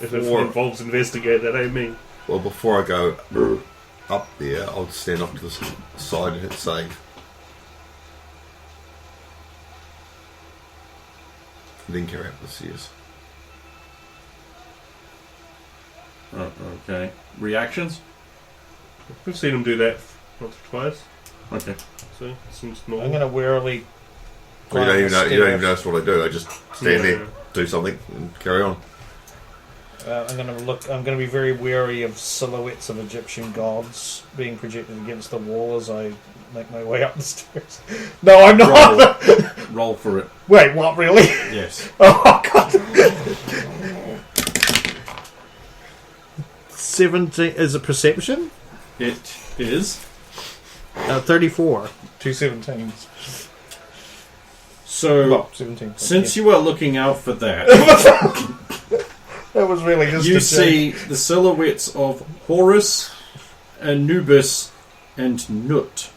If it involves investigate that, I mean. Well, before I go up there, I'll stand off to the side and hit save. And then carry up the stairs. Oh, okay. Reactions? We've seen him do that once or twice. Okay. So, it seems I'm normal. going to warily. Well, you don't climb the even stairs. notice what I do. I just stand there, do something, and carry on. I'm going to look. I'm going to be very wary of silhouettes of Egyptian gods being projected against the wall as I make my way up the stairs. No, I'm not. Roll for it. Wait, what? Really? Yes. Oh God. 17 is a perception. It is. 34. 2 17s. So, Well, 17. since you are looking out for that, That was really just you a see the silhouettes of Horus, Anubis, and Nut.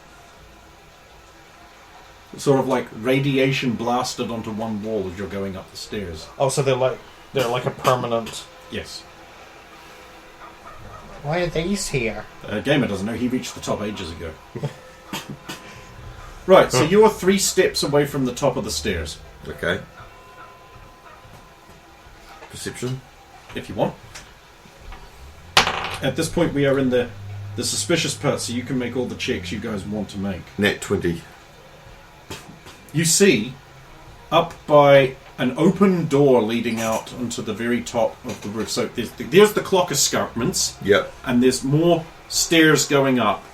Sort of like radiation blasted onto one wall as you're going up the stairs. Oh, so they're like a permanent. Yes. Why are these here? Gamer doesn't know, he reached the top ages ago. Right, so you are 3 steps away from the top of the stairs, Okay. Perception. if you want. At this point we are in the suspicious part, so you can make all the checks you guys want to make. Net 20. You see, up by an open door leading out onto the very top of the roof. So there's the clock escarpments, Yep. and there's more stairs going up,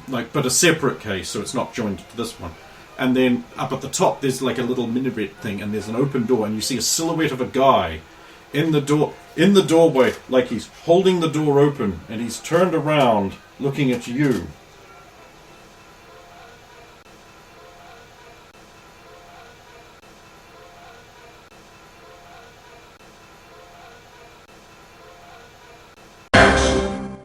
but a separate case, so it's not joined to this one. And then up at the top, there's like a little minaret thing, and there's an open door, and you see a silhouette of a guy in the doorway, like he's holding the door open, and he's turned around, looking at you.